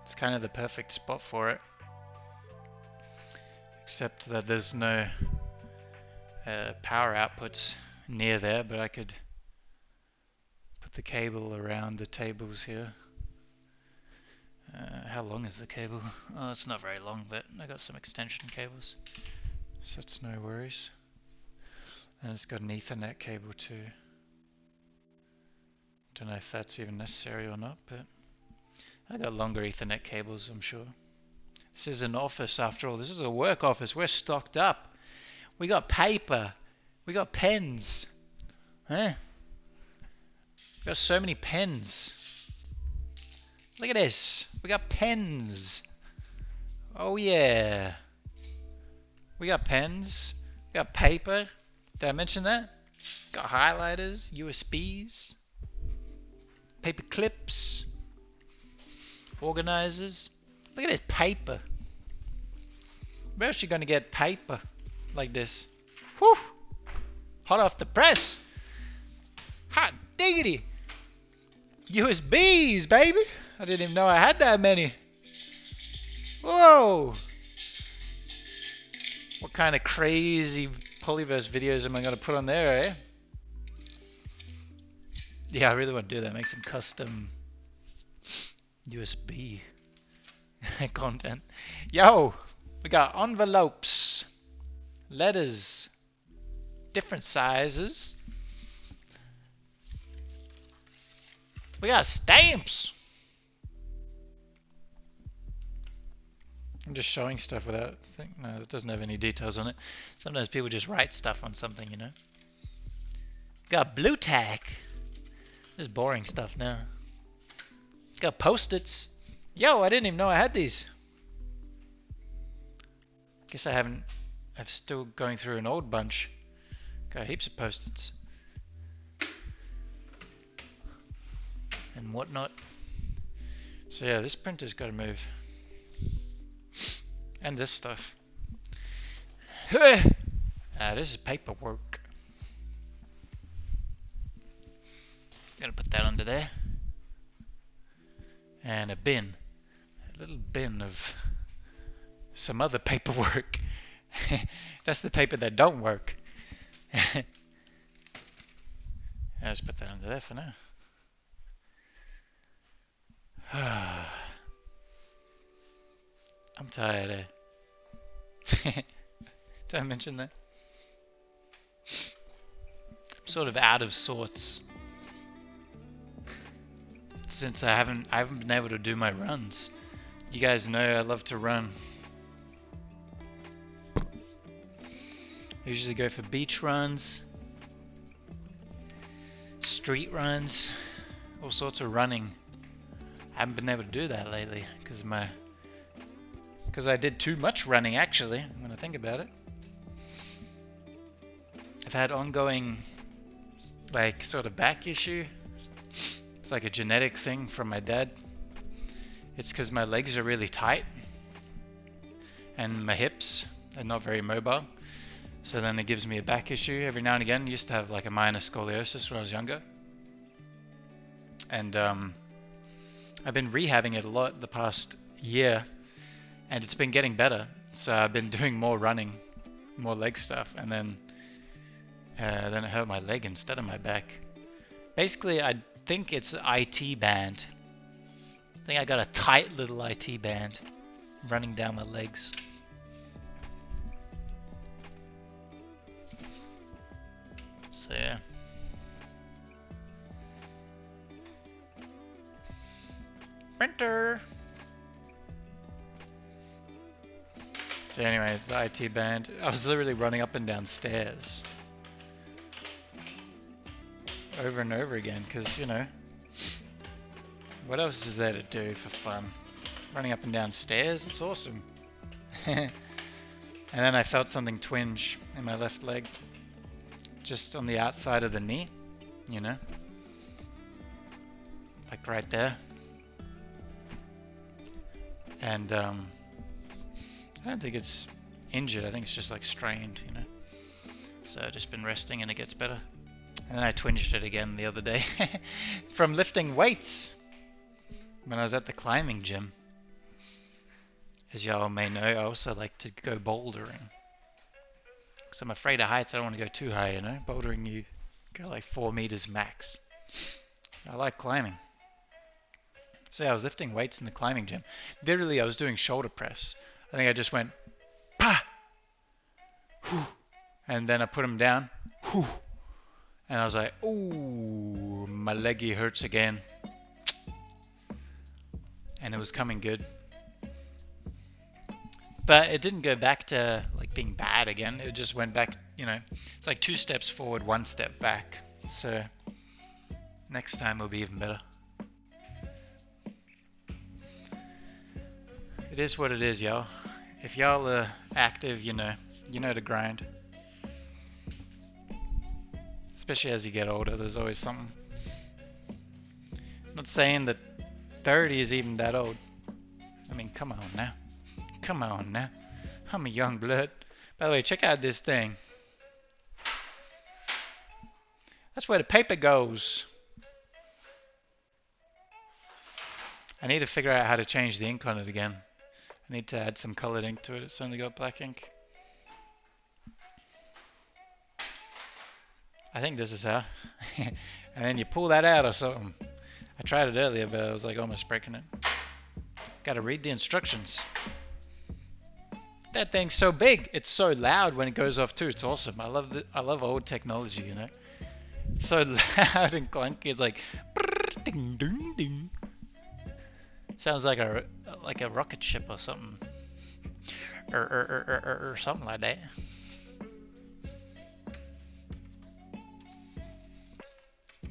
It's kind of the perfect spot for it. Except that there's no power outputs near there, but I could put the cable around the tables here. How long is the cable? Oh, it's not very long, but I got some extension cables, so it's no worries. And it's got an Ethernet cable too. Don't know if that's even necessary or not, but I got longer Ethernet cables, I'm sure. This is an office after all. This is a work office. We're stocked up. We got paper. We got pens. Huh? We got so many pens. Look at this. We got pens. Oh yeah. We got pens. We got paper. Did I mention that? Got highlighters, USBs, paper clips, organizers. Look at this paper. We're actually going to get paper like this. Whew! Hot off the press. Hot diggity. USBs, baby. I didn't even know I had that many. Whoa! What kind of crazy Pollyverse videos am I going to put on there, eh? Yeah, I really want to do that. Make some custom USB content. Yo! We got envelopes, letters, different sizes. We got stamps. I'm just showing stuff without no, it doesn't have any details on it. Sometimes people just write stuff on something, you know. Got blue tack. This is boring stuff now. Got post-its. Yo, I didn't even know I had these. Guess I haven't. I'm still going through an old bunch. Got heaps of post-its and whatnot. So yeah, this printer's got to move. And this stuff. This is paperwork. Gotta put that under there. And a bin. A little bin of some other paperwork. That's the paper that don't work. I'll just put that under there for now. I'm tired, eh? Did I mention that? I'm sort of out of sorts since I haven't been able to do my runs. You guys know I love to run. I usually go for beach runs, street runs, all sorts of running. I haven't been able to do that lately because I did too much running, actually, when I think about it. I've had ongoing, like, sort of back issue. It's like a genetic thing from my dad. It's because my legs are really tight and my hips are not very mobile. So then it gives me a back issue every now and again. I used to have like a minor scoliosis when I was younger. And I've been rehabbing it a lot the past year. And it's been getting better, so I've been doing more running, more leg stuff, and then it hurt my leg instead of my back. Basically, I think it's an IT band. I think I got a tight little IT band running down my legs. So yeah. Printer! So anyway, the IT band, I was literally running up and down stairs over and over again because, you know, what else is there to do for fun? Running up and down stairs, it's awesome. And then I felt something twinge in my left leg, just on the outside of the knee, you know, like right there. And I don't think it's injured. I think it's just like strained, you know. So I've just been resting and it gets better. And then I twinged it again the other day from lifting weights when I was at the climbing gym. As y'all may know, I also like to go bouldering. Because I'm afraid of heights. I don't want to go too high, you know. Bouldering, you go like 4 meters max. I like climbing. So yeah, I was lifting weights in the climbing gym. Literally, I was doing shoulder press. I think I just went, pa! Whew. And then I put them down. Whew. And I was like, ooh, my leggy hurts again. And it was coming good. But it didn't go back to like being bad again. It just went back, you know, it's like 2 steps forward, 1 step back. So next time will be even better. It is what it is, y'all. If y'all are active, you know the grind. Especially as you get older, there's always something. I'm not saying that 30 is even that old. I mean, come on now. Come on now. I'm a young blood. By the way, check out this thing. That's where the paper goes. I need to figure out how to change the ink on it again. I need to add some colored ink to it. It's only got black ink. I think this is how. And then you pull that out or something. I tried it earlier, but I was like almost breaking it. Gotta read the instructions. That thing's so big. It's so loud when it goes off too. It's awesome. I love old technology, you know. It's so loud and clunky. It's like ding ding ding. Sounds like a rocket ship or something. Or something like that.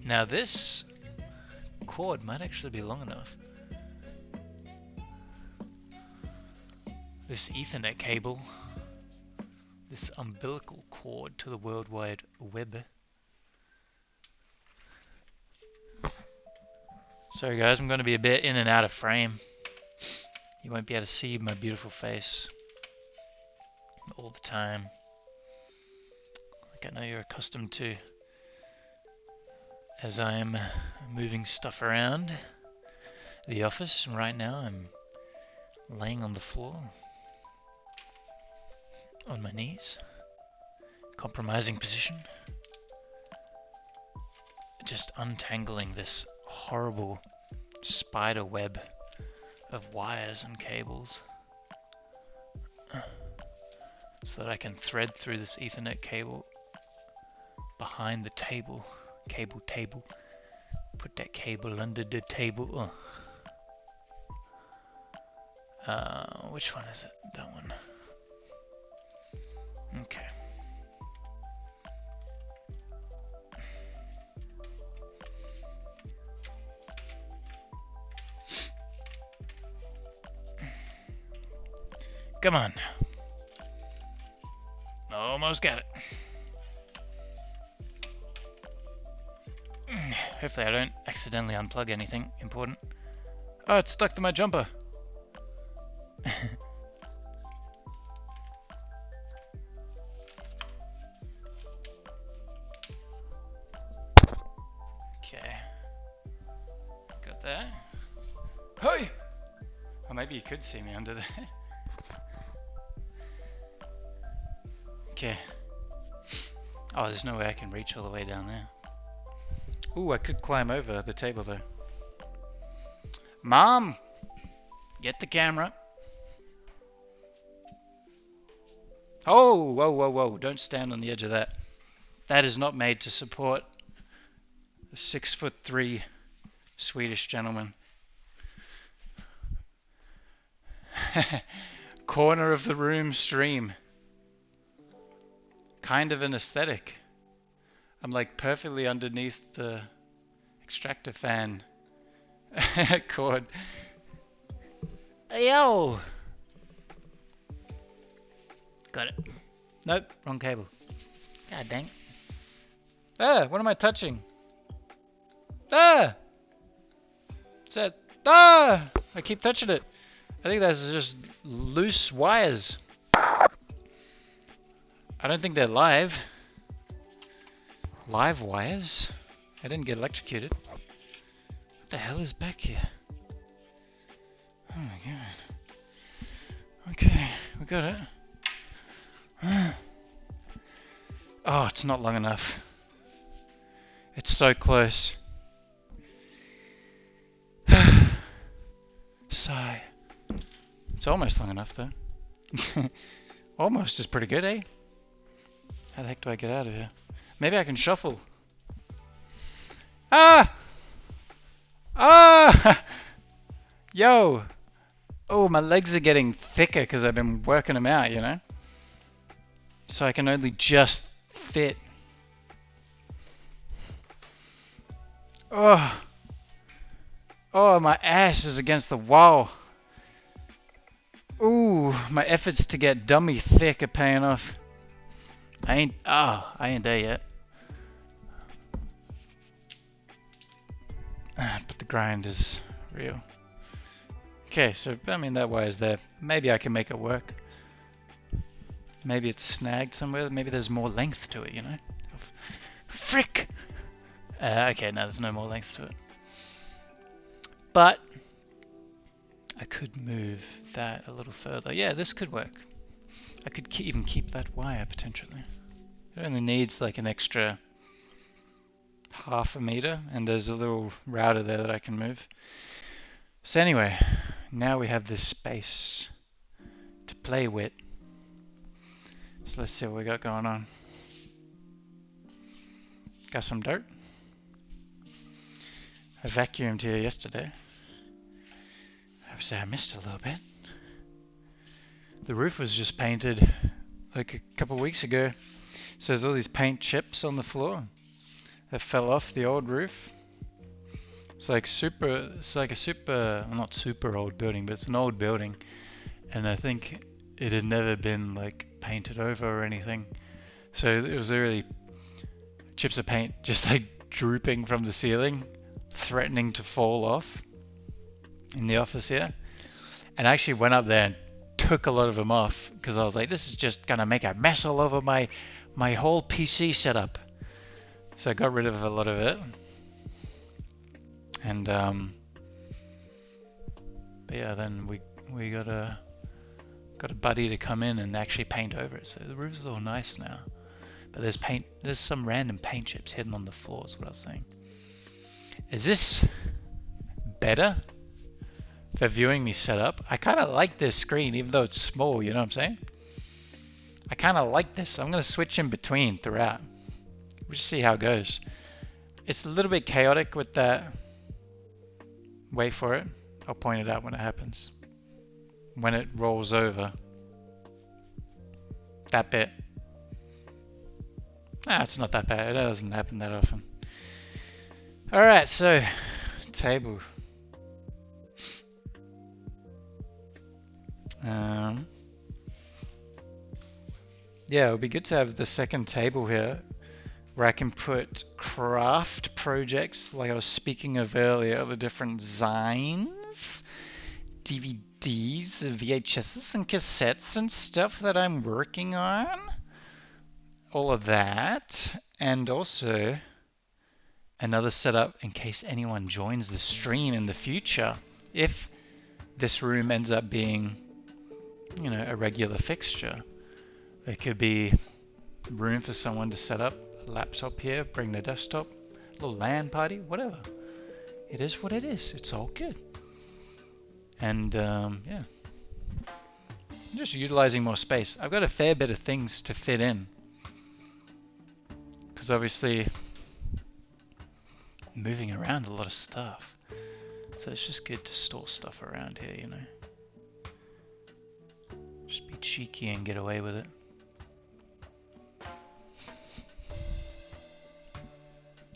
Now this cord might actually be long enough. This Ethernet cable, this umbilical cord to the World Wide Web. Sorry guys, I'm going to be a bit in and out of frame. You won't be able to see my beautiful face all the time, like I know you're accustomed to, as I am moving stuff around the office. And right now I'm laying on the floor, on my knees, compromising position, just untangling this horrible spider web of wires and cables so that I can thread through this Ethernet cable behind the table. Table. Put that cable under the table. Which one is it? That one. Okay. Come on. Almost got it. Hopefully I don't accidentally unplug anything important. Oh, it's stuck to my jumper. Okay. Got that. Hey! Oh, maybe you could see me under there. Okay. Oh, there's no way I can reach all the way down there. Ooh, I could climb over the table though. Mom! Get the camera. Oh, whoa, whoa, whoa. Don't stand on the edge of that. That is not made to support a 6'3" Swedish gentleman. Corner of the room stream. Kind of an aesthetic. I'm like perfectly underneath the extractor fan cord. Yo! Got it. Nope, wrong cable. God dang it. Ah, what am I touching? Ah! What's that? Ah! I keep touching it. I think that's just loose wires. I don't think they're live. Live wires? I didn't get electrocuted. What the hell is back here? Oh my god. Okay, we got it. Oh, it's not long enough. It's so close. Sigh. It's almost long enough though. Almost is pretty good, eh? How the heck do I get out of here? Maybe I can shuffle. Ah! Ah! Yo! Oh, my legs are getting thicker because I've been working them out, you know? So I can only just fit. Oh! Oh, my ass is against the wall. Ooh, my efforts to get dummy thick are paying off. I ain't there yet. But the grind is real. Okay, so I mean that way is there. Maybe I can make it work. Maybe it's snagged somewhere. Maybe there's more length to it, you know? Frick! Okay, no, there's no more length to it. But I could move that a little further. Yeah, this could work. I could even keep that wire potentially. It only needs like an extra ½ meter, and there's a little router there that I can move. So anyway, now we have this space to play with. So let's see what we got going on. Got some dirt. I vacuumed here yesterday. Obviously I missed a little bit. The roof was just painted like a couple of weeks ago. So there's all these paint chips on the floor that fell off the old roof. It's like well, not super old building, but it's an old building. And I think it had never been like painted over or anything. So it was literally chips of paint just like drooping from the ceiling, threatening to fall off in the office here. And I actually went up there and took a lot of them off because I was like, this is just gonna make a mess all over my whole PC setup. So I got rid of a lot of it. And but yeah, then we got a buddy to come in and actually paint over it. So the roof's all nice now. But there's some random paint chips hidden on the floor is what I was saying. Is this better for viewing me set up? I kind of like this screen even though it's small, you know what I'm saying? I kind of like this. I'm going to switch in between throughout. We'll just see how it goes. It's a little bit chaotic with that. Wait for it. I'll point it out when it happens. When it rolls over. That bit. It's not that bad. It doesn't happen that often. Alright, so table. Yeah, it would be good to have the second table here where I can put craft projects like I was speaking of earlier, the different zines, DVDs, VHSs and cassettes and stuff that I'm working on. All of that. And also another setup in case anyone joins the stream in the future. If this room ends up being, you know, a regular fixture, there could be room for someone to set up a laptop here, bring their desktop, a little LAN party, whatever. It is what it is. It's all good. And yeah, I'm just utilizing more space. I've got a fair bit of things to fit in because obviously moving around a lot of stuff. So it's just good to store stuff around here, you know. Just be cheeky and get away with it.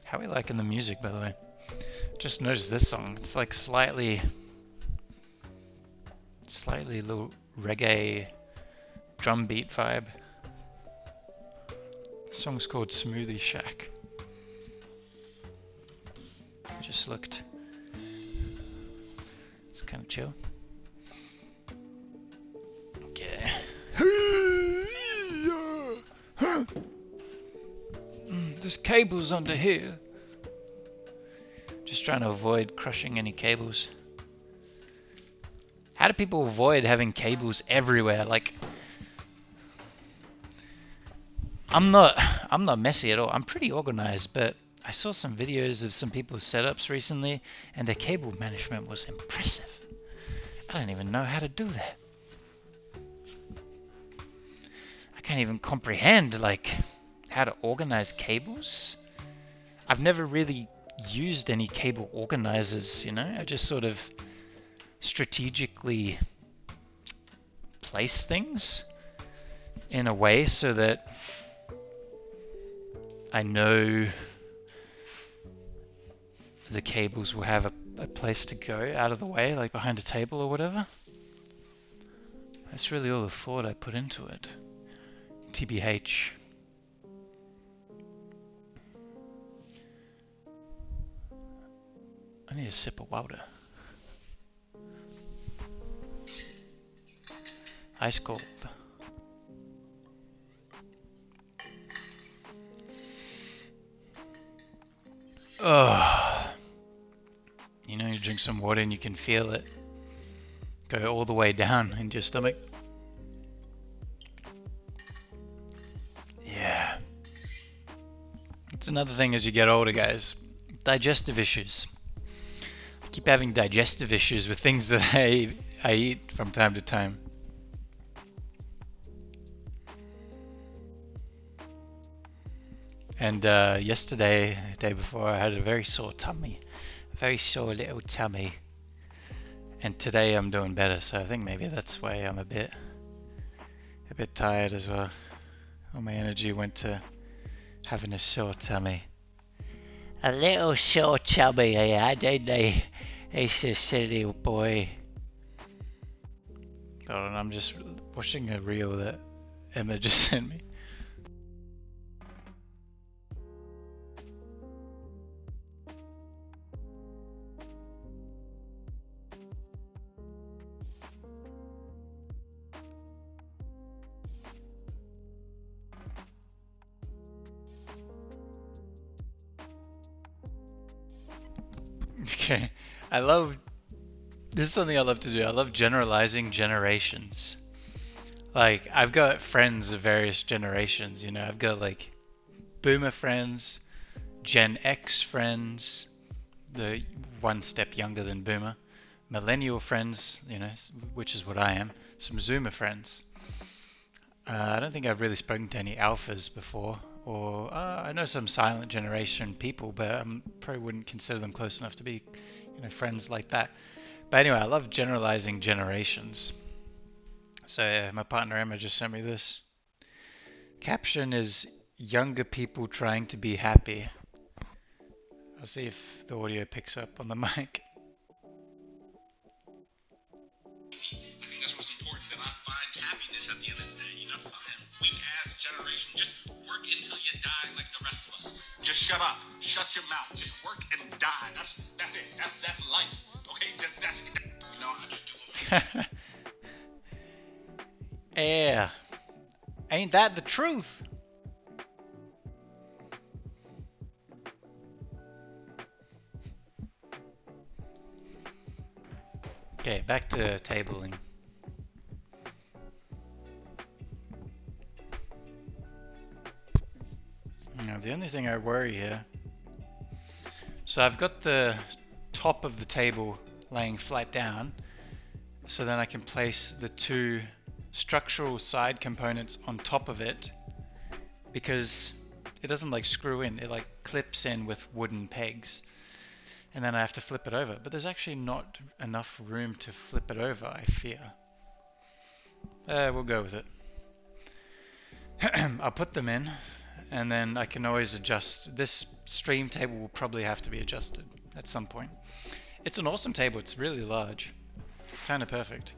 How are we liking the music, by the way? Just noticed this song. It's like slightly little reggae drum beat vibe. The song's called Smoothie Shack. I just looked. It's kind of chill. There's cables under here. Just trying to avoid crushing any cables. How do people avoid having cables everywhere? Like, I'm not messy at all. I'm pretty organized, but I saw some videos of some people's setups recently, and their cable management was impressive. I don't even know how to do that. I can't even comprehend, like, how to organize cables. I've never really used any cable organizers, you know? I just sort of strategically place things in a way so that I know the cables will have a place to go out of the way, like behind a table or whatever. That's really all the thought I put into it. TBH. I need a sip of water. Ice cold. Oh, you know, you drink some water and you can feel it go all the way down into your stomach. Yeah. It's another thing as you get older, guys. Digestive issues. I keep having digestive issues with things that I eat from time to time. And yesterday, the day before, I had a very sore tummy. A very sore little tummy. And today I'm doing better, so I think maybe that's why I'm a bit tired as well. All my energy went to having a sore tummy. A little sore tummy I had, didn't I? It's a silly boy. Hold on, I'm just watching a reel that Emma just sent me. Okay, this is something I love to do. I love generalizing generations. Like, I've got friends of various generations, you know. I've got like boomer friends, Gen X friends, the one step younger than boomer, millennial friends, you know, which is what I am, some Zoomer friends. I don't think I've really spoken to any alphas before, or I know some silent generation people, but I probably wouldn't consider them close enough to be, you know, friends like that. But anyway, I love generalizing generations. So yeah, my partner Emma just sent me this. Caption is younger people trying to be happy. I'll see if the audio picks up on the mic. That's what's important, that I find happiness at the end of the day. You know, weak ass generation, just work until you die like the rest of us. Just shut up, shut your mouth, just work and die. That's it. That's life. Okay, that's it. You know, I just do what Yeah, ain't that the truth? Okay, back to tabling. Now, the only thing I worry here, so I've got the top of the table laying flat down, so then I can place the two structural side components on top of it, because it doesn't like screw in, it like clips in with wooden pegs, and then I have to flip it over. But there's actually not enough room to flip it over, I fear. We'll go with it. I'll put them in, and then I can always adjust. This stream table will probably have to be adjusted at some point. It's an awesome table, it's really large. It's kind of perfect.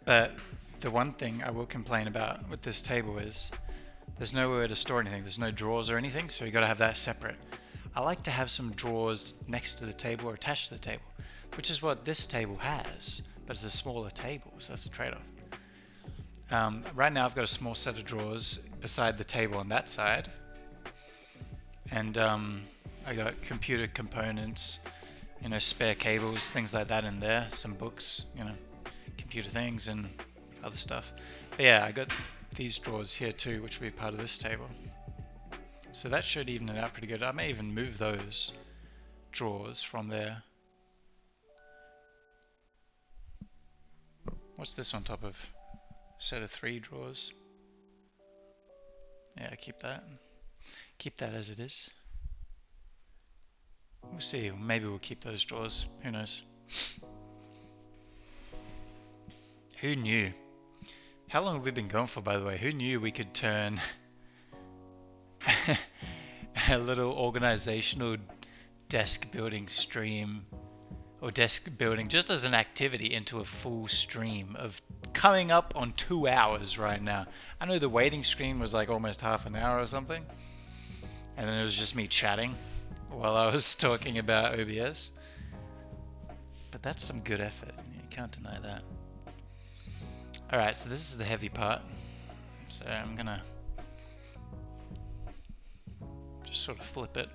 But the one thing I will complain about with this table is there's nowhere to store anything. There's no drawers or anything, so you got to have that separate. I like to have some drawers next to the table or attached to the table, which is what this table has, but it's a smaller table, so that's a trade-off. Right now I've got a small set of drawers beside the table on that side, and I got computer components, you know, spare cables, things like that in there, some books, you know, computer things and other stuff. But yeah, I got these drawers here too, which will be part of this table. So that should even it out pretty good. I may even move those drawers from there. What's this on top of? Set of 3 drawers. Yeah, keep that. Keep that as it is. We'll see. Maybe we'll keep those drawers. Who knows? Who knew? How long have we been going for, by the way? Who knew we could turn a little organizational desk building stream or desk building just as an activity into a full stream of coming up on 2 hours right now. I know the waiting screen was like almost half an hour or something, and then it was just me chatting while I was talking about OBS. But that's some good effort, you can't deny that. Alright, so this is the heavy part, so I'm gonna just sort of flip it.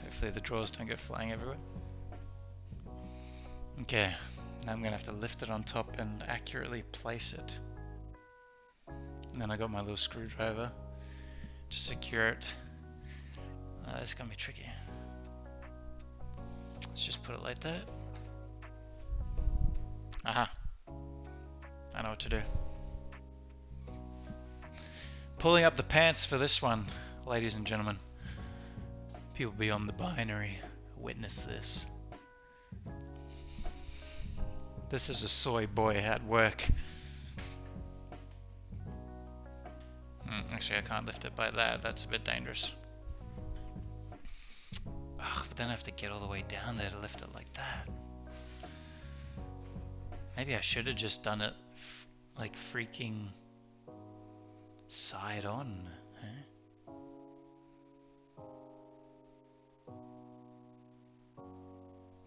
Hopefully the drawers don't go flying everywhere. Okay, now I'm gonna have to lift it on top and accurately place it. And then I got my little screwdriver to secure it. It's gonna be tricky. Let's just put it like that. Aha! I know what to do. Pulling up the pants for this one, ladies and gentlemen. People beyond the binary witness this. This is a soy boy at work. Actually, I can't lift it by that. That's a bit dangerous. Ugh, but then I have to get all the way down there to lift it like that. Maybe I should have just done it like freaking side on. Huh?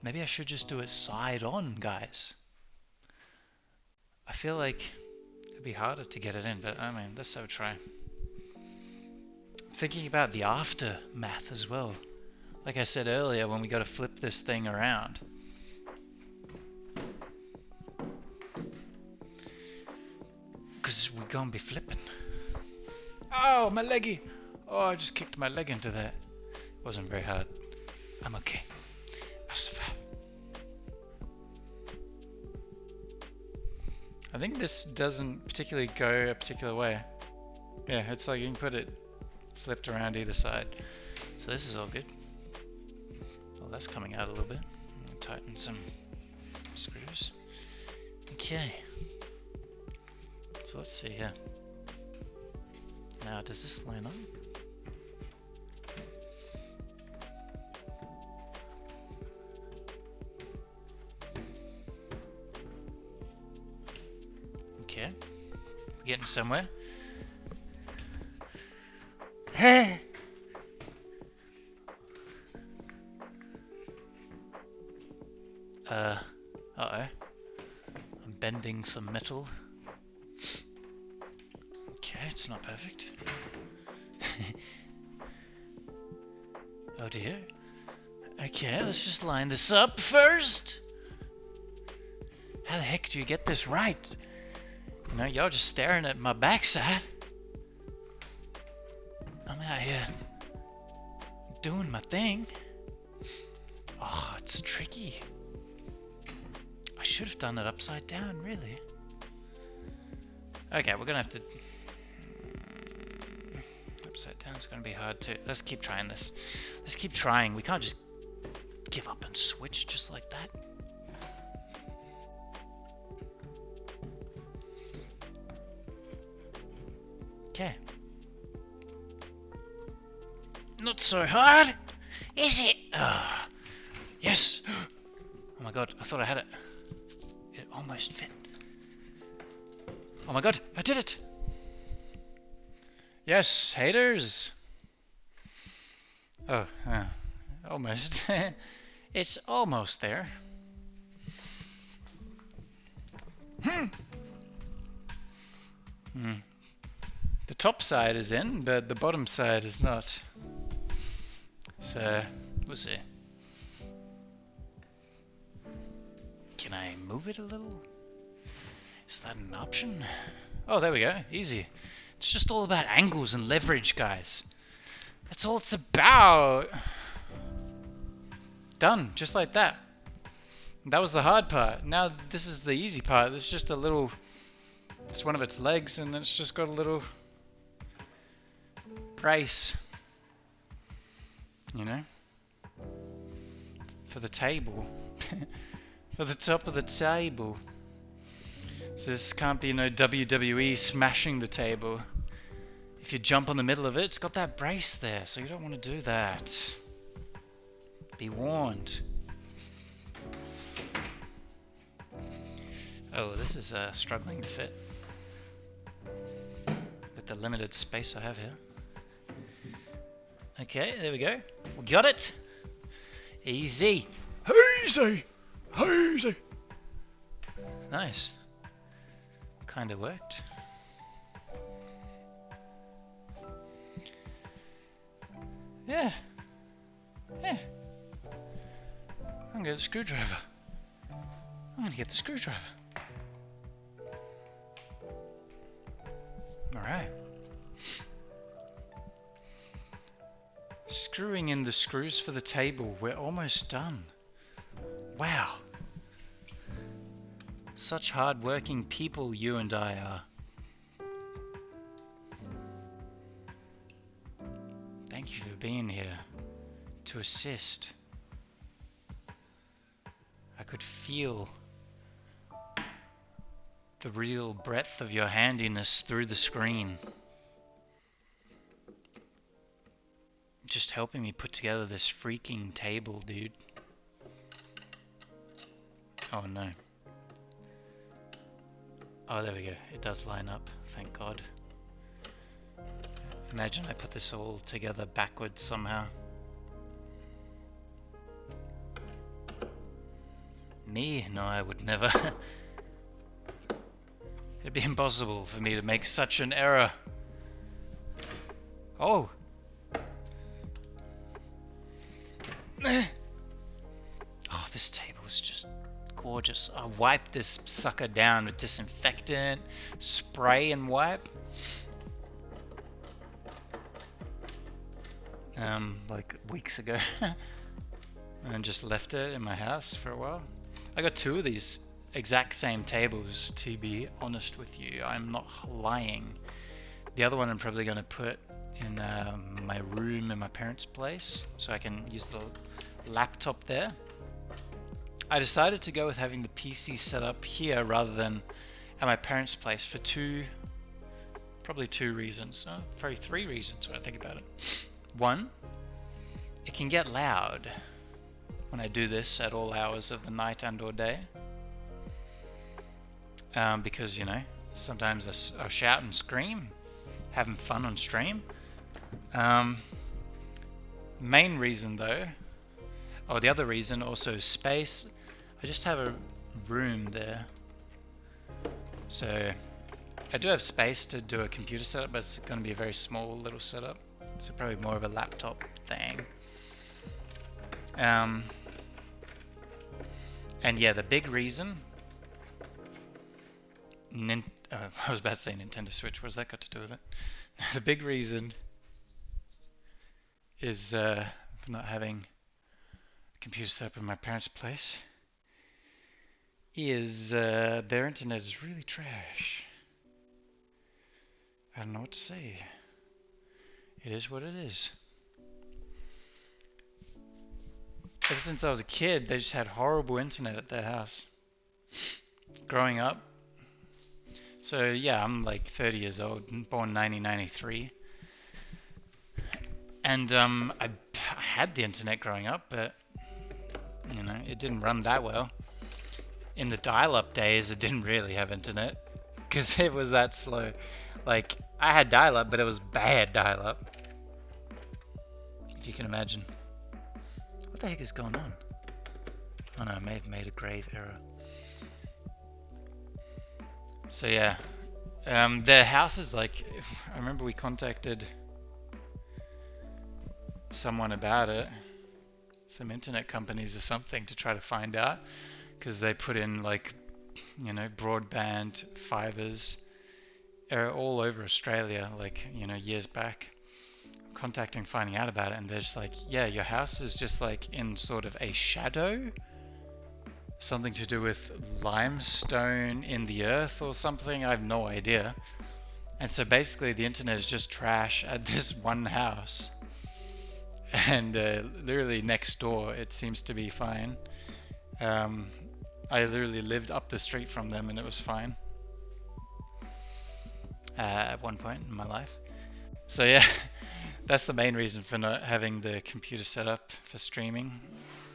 Maybe I should just do it side on, guys. I feel like it'd be harder to get it in, but I mean, let's have a try. Thinking about the aftermath as well. Like I said earlier, when we got to flip this thing around. Because we're gonna be flipping. Oh, my leggy! Oh, I just kicked my leg into that. It wasn't very hard. I'm okay. I'll survive. I think this doesn't particularly go a particular way. Yeah, it's like you can put it flipped around either side. So this is all good. Well, that's coming out a little bit. I'm gonna tighten some screws. Okay. So let's see here. Now, does this line up? Okay, we're getting somewhere. Hey! Uh-oh. I'm bending some metal. Okay, it's not perfect. Oh dear. Okay, let's just line this up first. How the heck do you get this right? You know, y'all just staring at my backside. I'm out here doing my thing. Oh, it's tricky. I should have done it upside down, really. Okay, we're gonna have to... Upside down is gonna be hard too. Let's keep trying this. Let's keep trying. We can't just give up and switch just like that. Okay. Not so hard, is it? Yes. Oh my god, I thought I had it. It almost fit. Oh my god, I did it! Yes, haters! Oh, almost. It's almost there. The top side is in, but the bottom side is not. So, we'll see. Can I move it a little? Is that an option? Oh, there we go. Easy. It's just all about angles and leverage, guys. That's all it's about. Done. Just like that. That was the hard part. Now this is the easy part. This is just a little... It's one of its legs, and it's just got a little brace. You know? For the table. For the top of the table. So this can't be no WWE smashing the table. If you jump on the middle of it, it's got that brace there, so you don't want to do that. Be warned. Oh, this is struggling to fit with the limited space I have here. Okay, there we go. We got it. Easy. Easy. Easy. Nice. Kinda worked. Yeah. Yeah. I'm gonna get the screwdriver. I'm gonna get the screwdriver. Alright. Screwing in the screws for the table. We're almost done. Wow. Such hard-working people you and I are. Thank you for being here to assist. I could feel the real breadth of your handiness through the screen. Just helping me put together this freaking table, dude. Oh no. Oh, there we go. It does line up, thank God. Imagine I put this all together backwards somehow. Me? No, I would never. It'd be impossible for me to make such an error. Oh! Oh, this table is just gorgeous. I wipe this sucker down with disinfectant, spray and wipe. Like weeks ago. And just left it in my house for a while. I got 2 of these exact same tables, to be honest with you. I'm not lying. The other one I'm probably going to put in my room in my parents' place, so I can use the laptop there. I decided to go with having the PC set up here rather than at my parents' place for probably two reasons. Probably 3 reasons when I think about it. 1, it can get loud when I do this at all hours of the night and or day. Because, you know, sometimes I'll shout and scream, having fun on stream. Main reason though, the other reason also is space. I just have a room there. So I do have space to do a computer setup, but it's going to be a very small little setup. So probably more of a laptop thing. And yeah, the big reason, I was about to say Nintendo Switch, what's that got to do with it? The big reason is for not having a computer set up in my parents' place is their internet is really trash. I don't know what to say. It is what it is. Ever since I was a kid, they just had horrible internet at their house. Growing up. So yeah, I'm like 30 years old, born 1993. And I had the internet growing up, but you know, it didn't run that well. In the dial-up days, it didn't really have internet because it was that slow. Like, I had dial-up, but it was bad dial-up. If you can imagine. What the heck is going on? Oh no, I may have made a grave error. So yeah, Their house is like, I remember we contacted someone about it, some internet companies or something, to try to find out, because they put in like, you know, broadband fibers all over Australia, like, you know, years back. Contacting, finding out about it, and they're just like, yeah, your house is just like in sort of a shadow, something to do with limestone in the earth or something, I have no idea. And so basically the internet is just trash at this one house, and literally next door it seems to be fine. I literally lived up the street from them and it was fine at one point in my life. So yeah, that's the main reason for not having the computer set up for streaming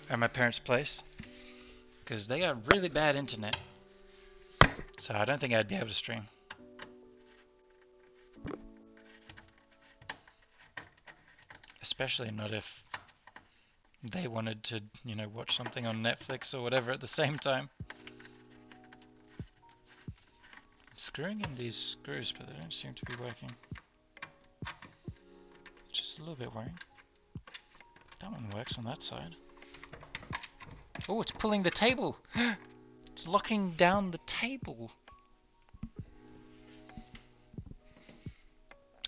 at my parents' place, because they got really bad internet. So I don't think I'd be able to stream. Especially not if they wanted to, you know, watch something on Netflix or whatever at the same time. I'm screwing in these screws, but they don't seem to be working. Just a little bit worrying. That one works on that side. Oh, it's pulling the table! It's locking down the table!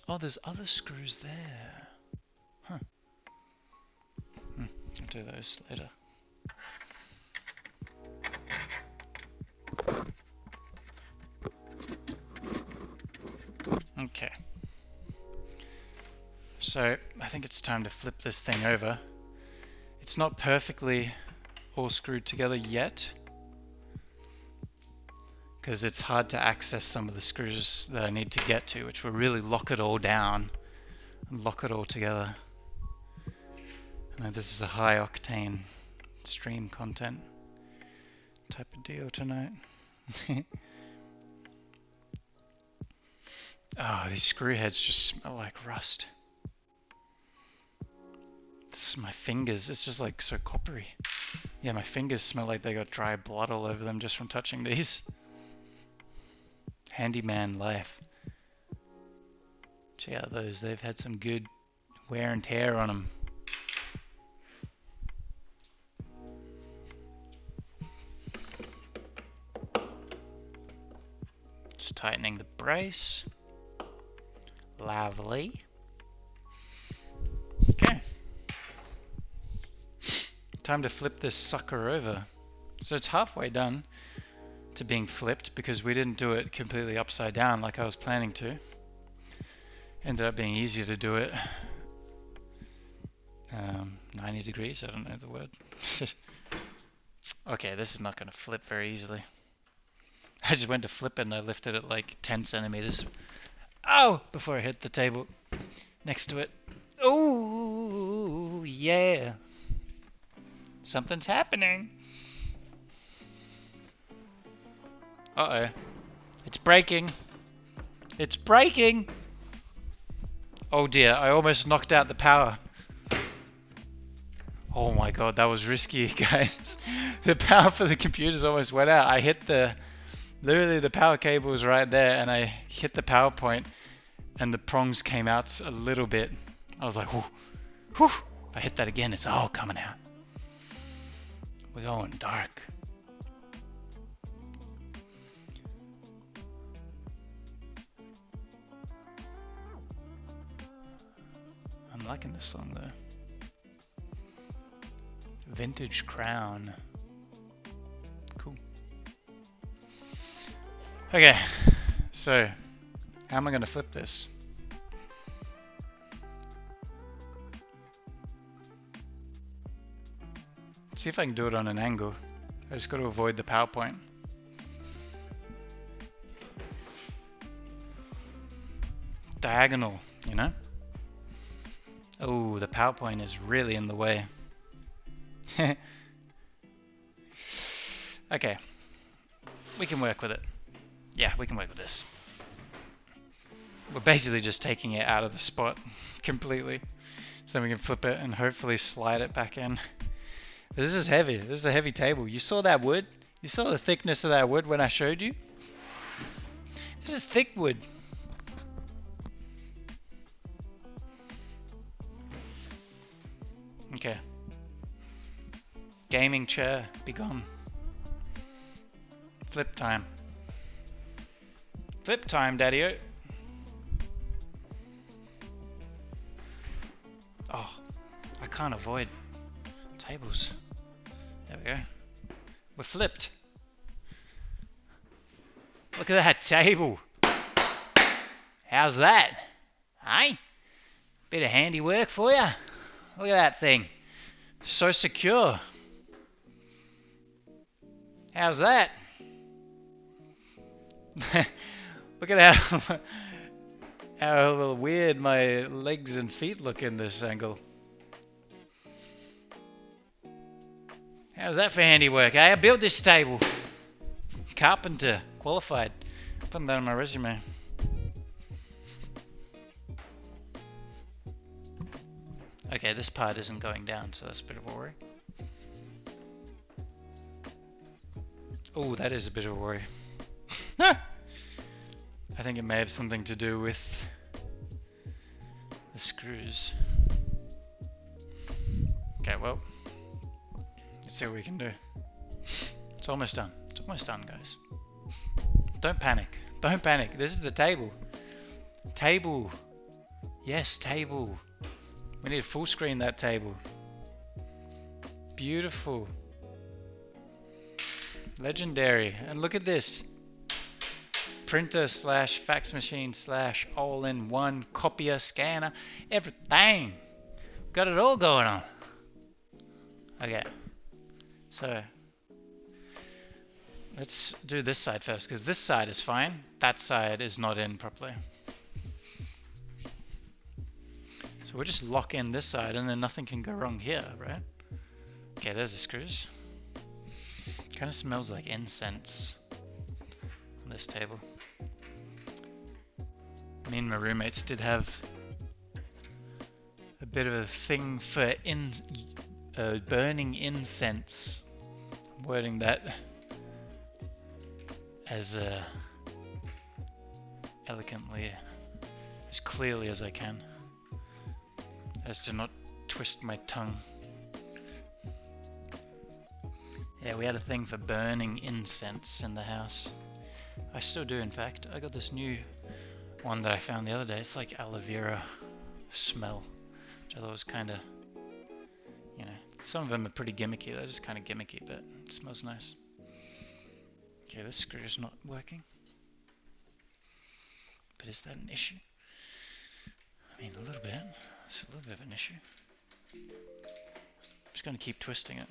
Oh, there's other screws there. Huh. I'll do those later. Okay. So, I think it's time to flip this thing over. It's not perfectly all screwed together yet, because it's hard to access some of the screws that I need to get to, which will really lock it all down and lock it all together. I know this is a high octane stream content type of deal tonight. Oh, these screw heads just smell like rust. This is my fingers, it's just like so coppery. Yeah, my fingers smell like they got dry blood all over them just from touching these. Handyman life. Check out those, they've had some good wear and tear on them. Just tightening the brace. Lovely. Okay. Time to flip this sucker over. So it's halfway done to being flipped, because we didn't do it completely upside down like I was planning to. Ended up being easier to do it 90 degrees, I don't know the word. Okay, this is not going to flip very easily. I just went to flip it and I lifted it like 10 centimeters. Ow! Before I hit the table next to it. Oh, yeah. Something's happening. Uh-oh. It's breaking. It's breaking! Oh dear, I almost knocked out the power. Oh my god, that was risky, guys. The power for the computers almost went out. I hit literally the power cable was right there, and I hit the power point, and the prongs came out a little bit. I was like, whew, whew. If I hit that again, it's all coming out. We're going dark. I'm liking this song though. Vintage Crown. Cool. Okay, so how am I going to flip this? See if I can do it on an angle. I just got to avoid the power point. Diagonal, you know? Oh, the power point is really in the way. Okay, we can work with it. Yeah, we can work with this. We're basically just taking it out of the spot completely, so we can flip it and hopefully slide it back in. This is heavy. This is a heavy table. You saw that wood? You saw the thickness of that wood when I showed you? This is thick wood. Okay. Gaming chair, be gone. Flip time. Flip time, daddy-o. Oh, I can't avoid tables. There we go. We're flipped. Look at that table. How's that? Hey? Bit of handiwork for you. Look at that thing. So secure. How's that? Look at how weird my legs and feet look in this angle. How's that for handiwork, eh? I built this table. Carpenter, qualified. Putting that on my resume. Okay, this part isn't going down, so that's a bit of a worry. Oh, that is a bit of a worry. I think it may have something to do with the screws. Okay, well, let's see what we can do. It's almost done. It's almost done, guys. Don't panic. Don't panic. This is the table. Table. Yes, table. We need to full screen that table. Beautiful. Legendary. And look at this. Printer slash fax machine slash all-in-one copier scanner. Everything. Got it all going on. Okay. So let's do this side first, because this side is fine. That side is not in properly. So we'll just lock in this side and then nothing can go wrong here, right? Okay, there's the screws. Kind of smells like incense on this table. Me and my roommates did have a bit of a thing for burning incense. I'm wording that as elegantly, as clearly as I can, as to not twist my tongue. Yeah, we had a thing for burning incense in the house. I still do, in fact. I got this new one that I found the other day. It's like aloe vera smell, which I thought was kind of, you know, some of them are pretty gimmicky. They're just kind of gimmicky, but it smells nice. Okay, this screw is not working. But is that an issue? I mean, a little bit. It's a little bit of an issue. I'm just going to keep twisting it.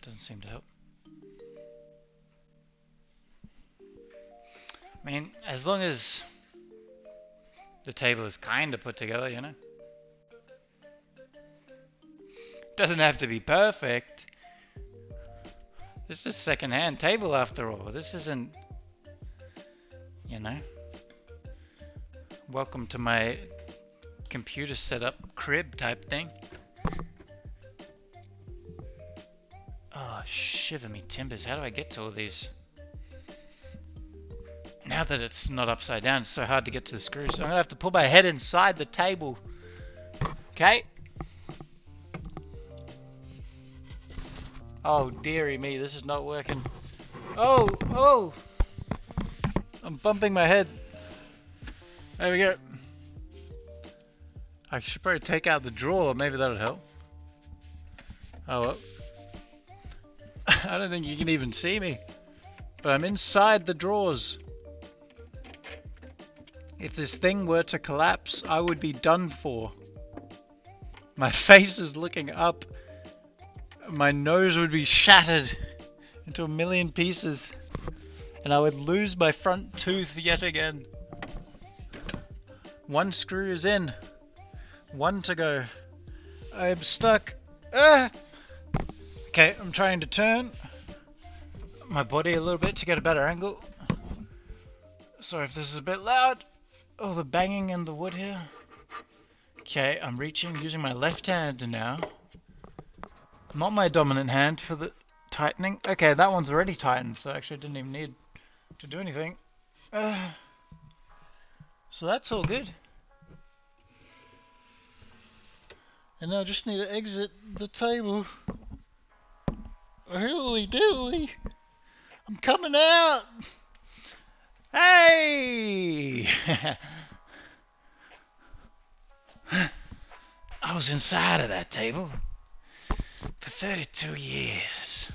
Doesn't seem to help. I mean, as long as the table is kind of put together, you know. Doesn't have to be perfect. This is second-hand table after all. This isn't, you know. Welcome to my computer setup crib type thing. Oh, shiver me timbers. How do I get to all these? Now that it's not upside down, it's so hard to get to the screws. I'm going to have to put my head inside the table. Okay. Oh, dearie me, this is not working. Oh! I'm bumping my head. There we go. I should probably take out the drawer. Maybe that'll help. Oh, well. I don't think you can even see me. But I'm inside the drawers. If this thing were to collapse, I would be done for. My face is looking up. My nose would be shattered into a million pieces. And I would lose my front tooth yet again. One screw is in. One to go. I am stuck. Ah! Okay, I'm trying to turn my body a little bit to get a better angle. Sorry if this is a bit loud. Oh, the banging in the wood here. Okay, I'm using my left hand now. Not my dominant hand for the tightening. Okay, that one's already tightened, so actually I didn't even need to do anything. So that's all good. And now I just need to exit the table. Hilly dilly. I'm coming out. Hey! I was inside of that table for 32 years.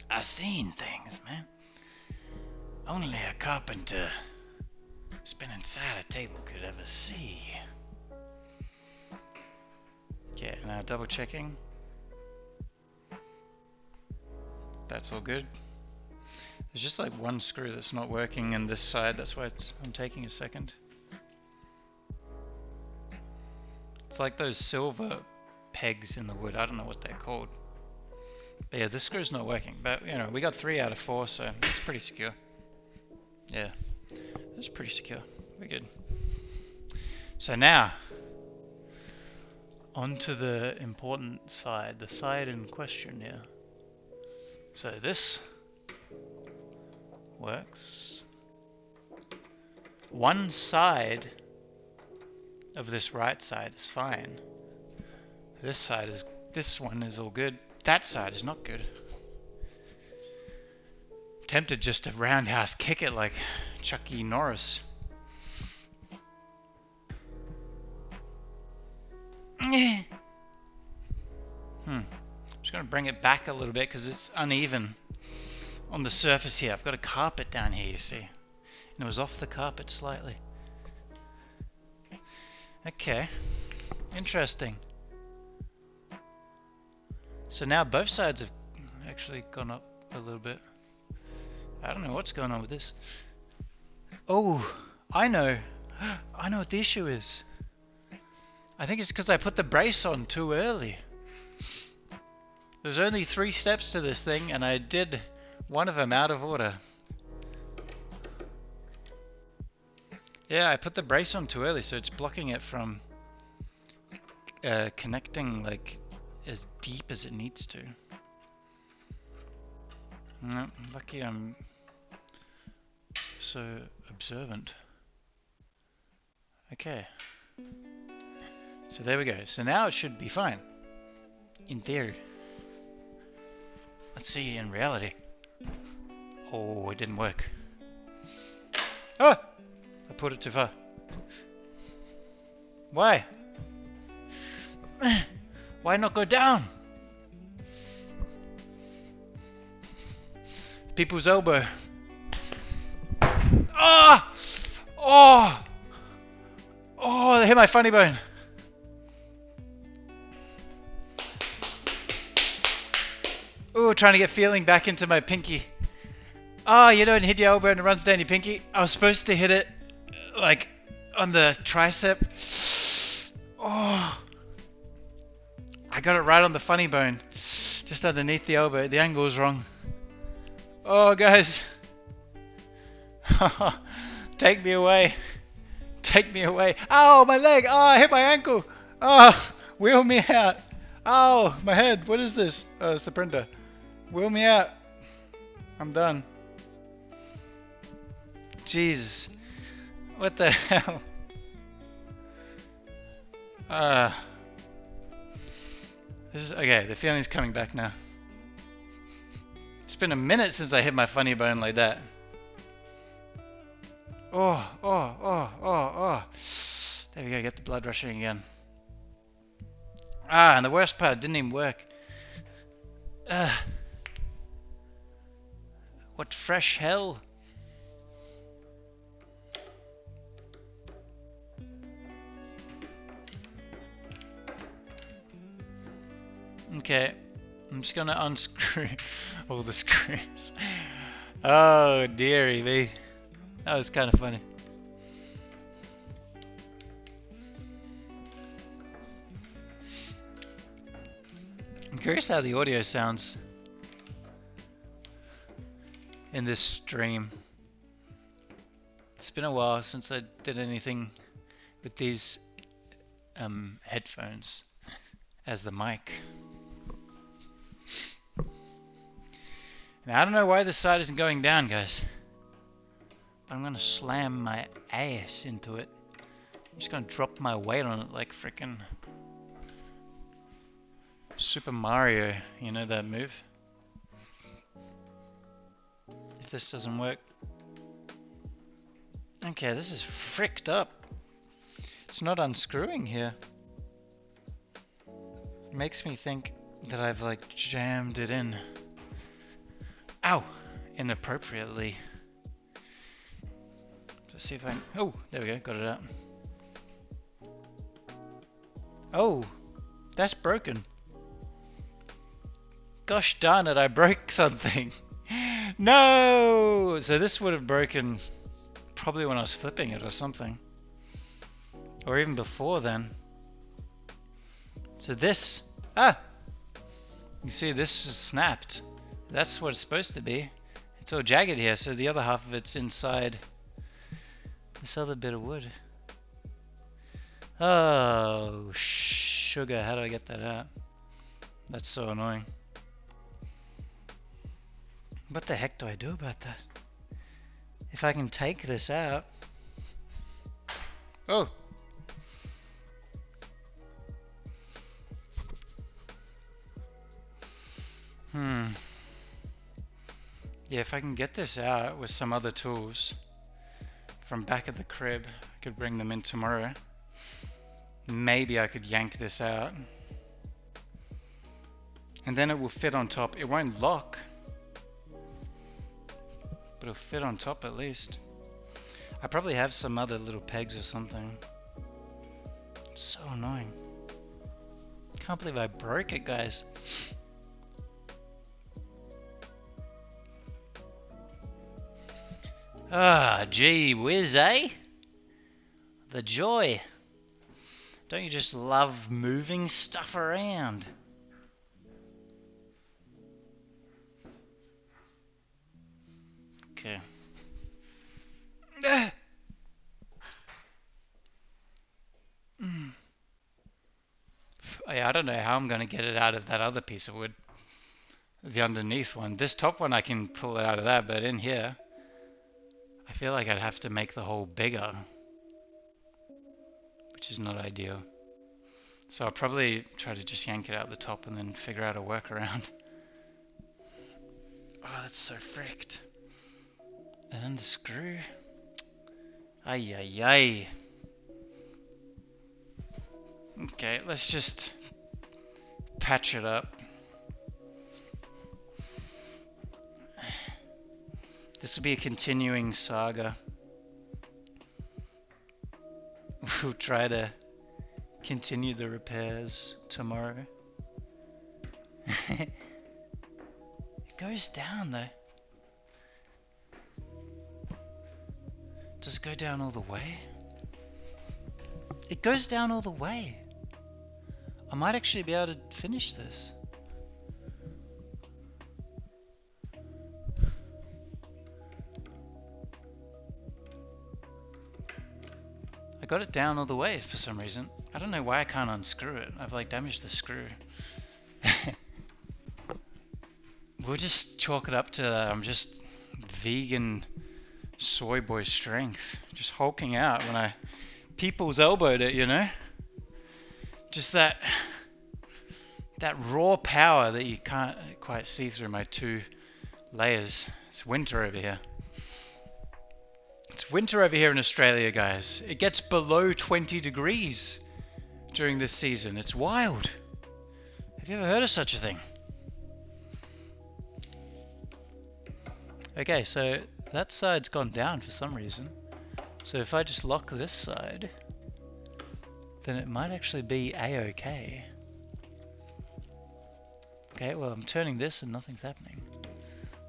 I've seen things, man. Only a carpenter who's been inside a table could ever see. Okay, now double checking. That's all good. There's just like one screw that's not working in this side, that's why I'm taking a second. It's like those silver pegs in the wood, I don't know what they're called. But yeah, this screw's not working, but you know, we got 3 out of 4, so it's pretty secure. Yeah, it's pretty secure, we're good. So now, onto the important side, the side in question here. So this works. One side of this right side is fine. This one is all good. That side is not good. Tempted just to roundhouse kick it like Chucky Norris. Just going to bring it back a little bit because it's uneven on the surface here. I've got a carpet down here, you see. And it was off the carpet slightly. Okay. Interesting. So now both sides have actually gone up a little bit. I don't know what's going on with this. Oh, I know. I know what the issue is. I think it's because I put the brace on too early. There's only 3 steps to this thing and I did one of them out of order. Yeah, I put the brace on too early, so it's blocking it from connecting like as deep as it needs to. No, lucky I'm so observant. Okay. So there we go. So now it should be fine. In theory. Let's see in reality. Oh, it didn't work. Ah! I put it too far. Why? Why not go down? People's elbow. Ah! Oh! Oh, they hit my funny bone. Ooh, trying to get feeling back into my pinky. Oh, you don't hit your elbow and it runs down your pinky. I was supposed to hit it like on the tricep. Oh, I got it right on the funny bone, just underneath the elbow. The angle was wrong. Oh, guys. Take me away. Take me away. Ow, my leg. Oh, I hit my ankle. Oh, wheel me out. Ow, my head. What is this? Oh, it's the printer. Wheel me out. I'm done. Jesus. What the hell? This is okay. The feeling's coming back now. It's been a minute since I hit my funny bone like that. Oh, oh, oh, oh, oh. There we go. Get the blood rushing again. Ah, and the worst part, it didn't even work. What fresh hell? Okay, I'm just gonna unscrew all the screws. Oh dearie me. That was kind of funny. I'm curious how the audio sounds in this stream. It's been a while since I did anything with these headphones as the mic. Now, I don't know why this side isn't going down, guys. But I'm gonna slam my ass into it. I'm just gonna drop my weight on it like frickin' Super Mario. You know that move? If this doesn't work. Okay, this is fricked up. It's not unscrewing here. It makes me think that I've like jammed it in. Ow! Inappropriately. Let's see if I can... Oh, there we go, got it out. Oh, that's broken. Gosh darn it, I broke something. No! So this would have broken probably when I was flipping it or something. Or even before then. So this... Ah! You see this is snapped. That's what it's supposed to be. It's all jagged here, so the other half of it's inside this other bit of wood. Oh, sugar, how do I get that out? That's so annoying. What the heck do I do about that? If I can take this out... Oh! Yeah, if I can get this out with some other tools from back at the crib, I could bring them in tomorrow. Maybe I could yank this out. And then it will fit on top. It won't lock, but it'll fit on top at least. I probably have some other little pegs or something. It's so annoying. Can't believe I broke it, guys. Ah, gee whiz, eh? The joy. Don't you just love moving stuff around? Okay. I don't know how I'm going to get it out of that other piece of wood. The underneath one. This top one I can pull it out of that, but in here I feel like I'd have to make the hole bigger, which is not ideal. So I'll probably try to just yank it out the top and then figure out a workaround. Oh, that's so fricked. And then the screw. Ay, ay, ay. Okay, let's just patch it up. This will be a continuing saga. We'll try to continue the repairs tomorrow. It goes down though. Does it go down all the way? It goes down all the way. I might actually be able to finish this. I got it down all the way for some reason. I don't know why I can't unscrew it. I've like damaged the screw. We'll just chalk it up to I'm just vegan soy boy strength. Just hulking out when I people's elbowed it, you know? Just that raw power that you can't quite see through my two layers. It's winter over here. It's winter over here in Australia, guys. It gets below 20 degrees during this season. It's wild. Have you ever heard of such a thing? Okay, so that side's gone down for some reason. So if I just lock this side, then it might actually be a-okay. Okay, well I'm turning this and nothing's happening.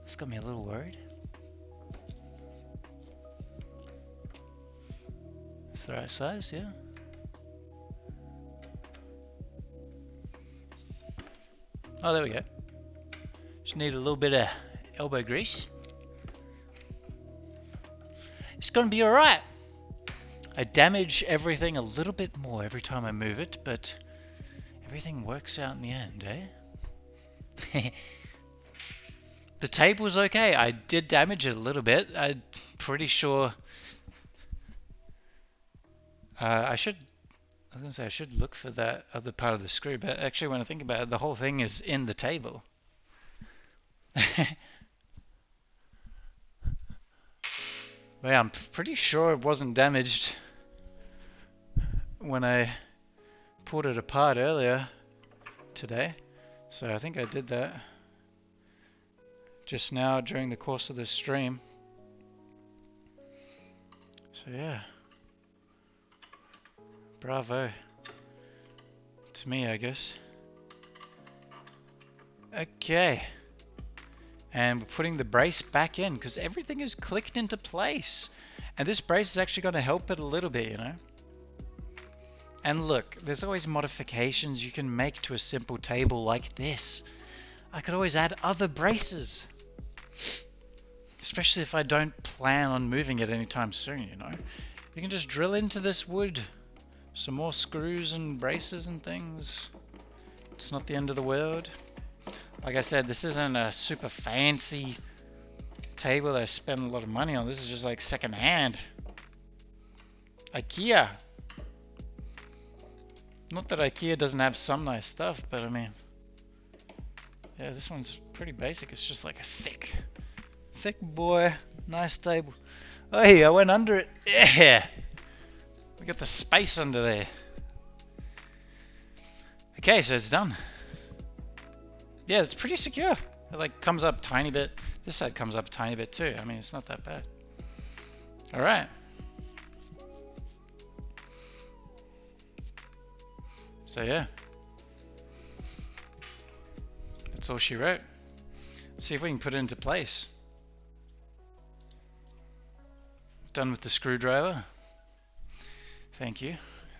This got me a little worried. It's the right size, yeah. Oh, there we go. Just need a little bit of elbow grease. It's gonna be alright. I damage everything a little bit more every time I move it, but everything works out in the end, eh? The table's okay. I did damage it a little bit. I'm pretty sure. I was gonna say I should look for that other part of the screw, but actually when I think about it, the whole thing is in the table. But yeah, I'm pretty sure it wasn't damaged when I pulled it apart earlier today. So I think I did that just now during the course of this stream. So yeah. Bravo. To me, I guess. Okay. And we're putting the brace back in because everything is clicked into place. And this brace is actually going to help it a little bit, you know. And look, there's always modifications you can make to a simple table like this. I could always add other braces. Especially if I don't plan on moving it anytime soon, you know. You can just drill into this wood some more screws and braces and things. It's not the end of the world. Like I said, this isn't a super fancy table that I spend a lot of money on. This is just like second hand. IKEA. Not that IKEA doesn't have some nice stuff, but I mean, yeah, this one's pretty basic. It's just like a thick boy, nice table. Oh, hey, I went under it. Yeah, we got the space under there. Okay, so it's done. Yeah, it's pretty secure. It like comes up a tiny bit. This side comes up a tiny bit too. I mean, it's not that bad. All right. So yeah, that's all she wrote. Let's see if we can put it into place. Done with the screwdriver. Thank you.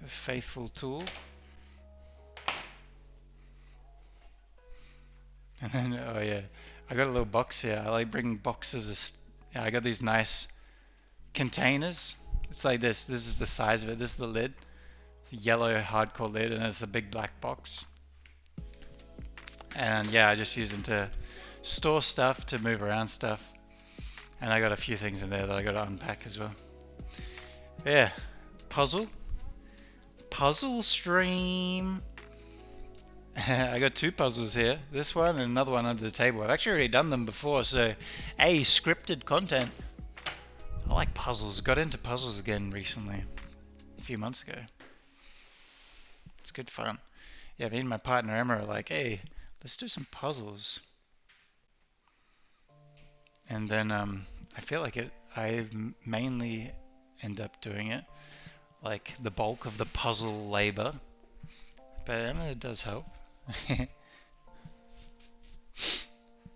A faithful tool. And then, oh yeah, I got a little box here. I like bringing boxes. Yeah, I got these nice containers. It's like this. This is the size of it. This is the lid. Yellow hardcore lid, and it's a big black box. And yeah, I just use them to store stuff, to move around stuff. And I got a few things in there that I got to unpack as well. Yeah, puzzle stream. I got two puzzles here. This one and another one under the table. I've actually already done them before, so hey, scripted content. I like puzzles. Got into puzzles again recently, a few months ago. It's good fun. Yeah, me and my partner Emma are like, hey, let's do some puzzles. And then I feel like I mainly end up doing it, like the bulk of the puzzle labor. But Emma, it does help.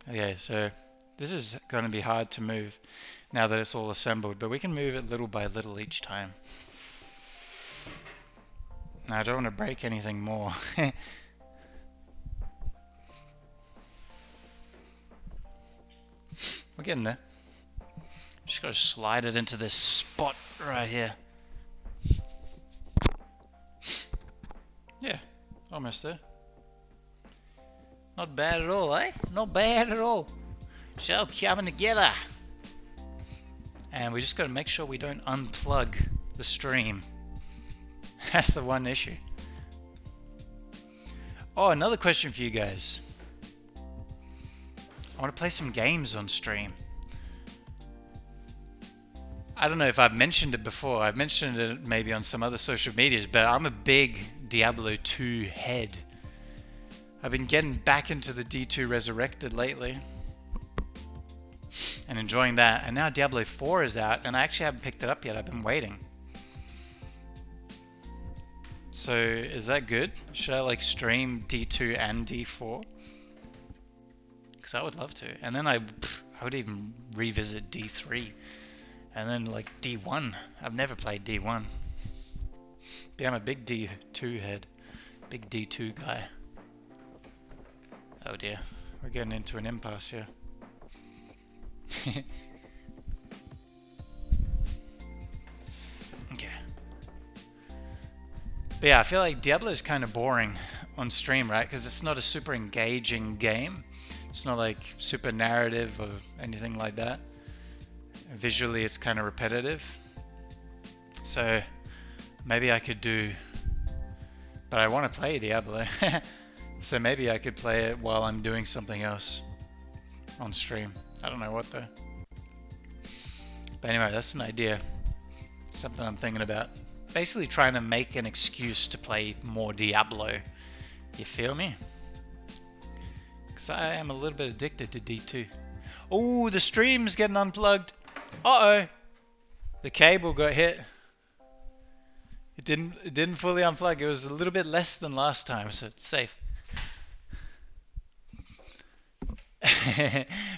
Okay, so this is going to be hard to move now that it's all assembled, but we can move it little by little each time. Now I don't want to break anything more. We're getting there. Just got to slide it into this spot right here. Yeah, almost there. Not bad at all, eh? Not bad at all. It's all coming together. And we just got to make sure we don't unplug the stream. That's the one issue. Oh, another question for you guys. I want to play some games on stream. I don't know if I've mentioned it before. I've mentioned it maybe on some other social medias, but I'm a big Diablo 2 head. I've been getting back into the D2 Resurrected lately and enjoying that. And now Diablo 4 is out, and I actually haven't picked it up yet. I've been waiting. So is that good? Should I like stream D2 and D4? Because I would love to. And then I would even revisit D3. And then like D1. I've never played D1. Yeah, I'm a big D2 head. Big D2 guy. Oh dear. We're getting into an impasse here. Okay. But yeah, I feel like Diablo is kind of boring on stream, right? Because it's not a super engaging game. It's not like super narrative or anything like that. Visually it's kind of repetitive. So maybe I could do, but I want to play Diablo. So maybe I could play it while I'm doing something else on stream. I don't know what though. But anyway, that's an idea. Something I'm thinking about. Basically trying to make an excuse to play more Diablo. You feel me? Because I am a little bit addicted to D2. Oh, the stream's getting unplugged. Uh-oh. The cable got hit. It didn't fully unplug. It was a little bit less than last time, so it's safe.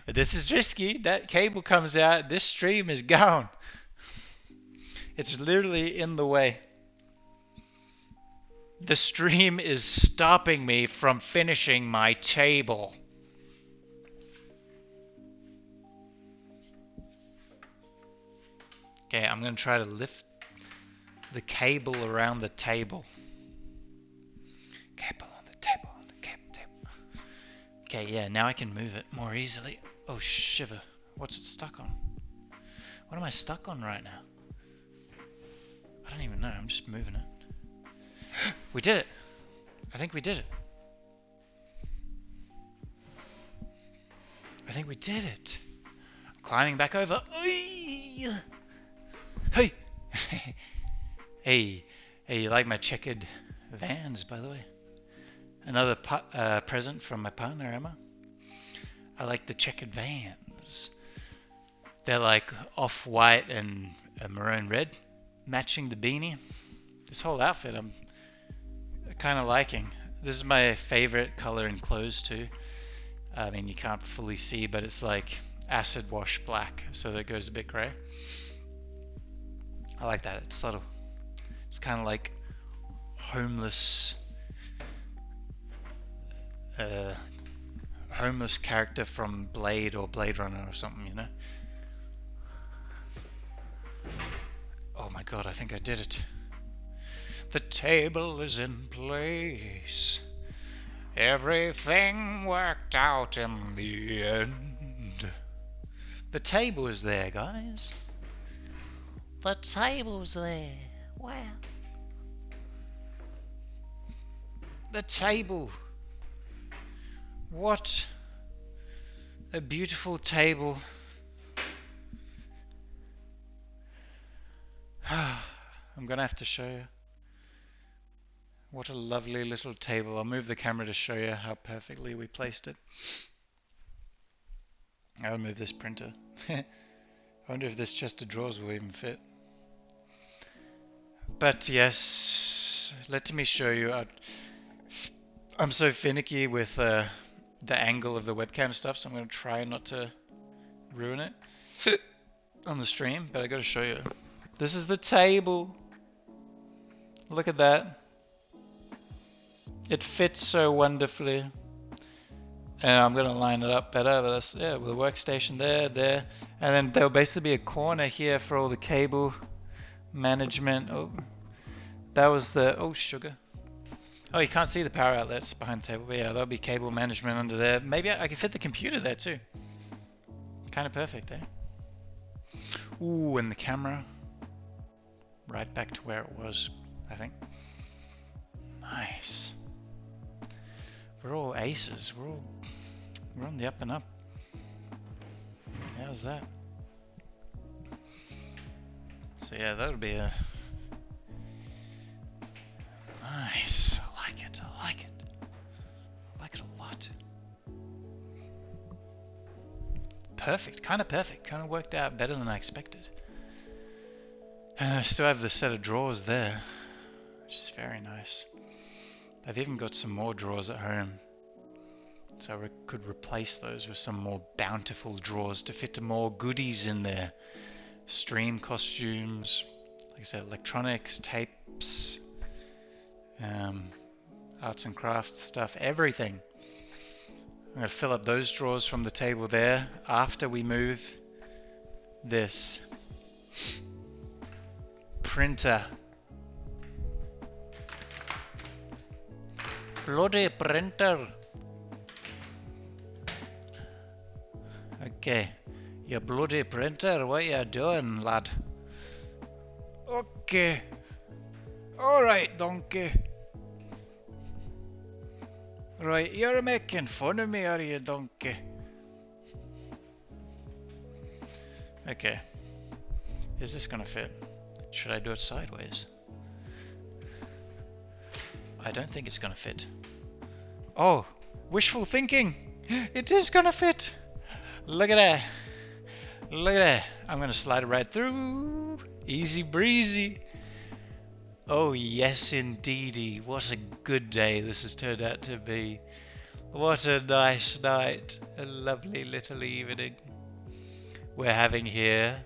But this is risky. That cable comes out, this stream is gone. It's literally in the way. The stream is stopping me from finishing my table. Okay, I'm going to try to lift the cable around the table. Cable on the table, on the table. Okay, yeah, now I can move it more easily. Oh, shiver. What's it stuck on? What am I stuck on right now? I don't even know. I'm just moving it. We did it. I think we did it. I think we did it. I'm climbing back over. Hey! Hey, you like my checkered Vans, by the way? Another present from my partner, Emma. I like the checkered Vans. They're like off-white and maroon red, matching the beanie. This whole outfit I'm kind of liking. This is my favorite color in clothes too. I mean, you can't fully see, but it's like acid wash black, so that goes a bit grey. I like that. It's subtle. It's kind of like homeless character from Blade or Blade Runner or something, you know? Oh my god, I think I did it. The table is in place. Everything worked out in the end. The table is there, guys. The table's there. Wow. The table. What a beautiful table. I'm gonna have to show you. What a lovely little table. I'll move the camera to show you how perfectly we placed it. I'll move this printer. I wonder if this chest of drawers will even fit. But yes, let me show you. I'm so finicky with the angle of the webcam stuff, so I'm going to try not to ruin it on the stream, but I got to show you. This is the table. Look at that. It fits so wonderfully. And I'm going to line it up better, but that's, yeah, with the workstation there, and then there'll basically be a corner here for all the cable management. Oh, that was the, oh, sugar. Oh, you can't see the power outlets behind the table, but yeah, there'll be cable management under there. Maybe I can fit the computer there too. Kind of perfect, eh? Ooh, and the camera. Right back to where it was, I think. Nice. We're all aces. We're on the up and up. How's that? So yeah, that'll be a nice. I like it. I like it. I like it a lot. Perfect. Kind of perfect. Kind of worked out better than I expected. And I still have the set of drawers there, which is very nice. I've even got some more drawers at home, so I could replace those with some more bountiful drawers to fit more goodies in there. Stream costumes, like I said, electronics, tapes, arts and crafts stuff, everything. I'm going to fill up those drawers from the table there after we move this printer. Bloody printer. donkey. You bloody printer, what you doing, lad? Okay. Alright, donkey. Right, you're making fun of me, are you, donkey? Okay. Is this gonna fit? Should I do it sideways? I don't think it's gonna fit. Oh, wishful thinking! It is gonna fit! Look at that! Look at that! I'm gonna slide it right through! Easy breezy! Oh yes indeedy, what a good day this has turned out to be. What a nice night, a lovely little evening we're having here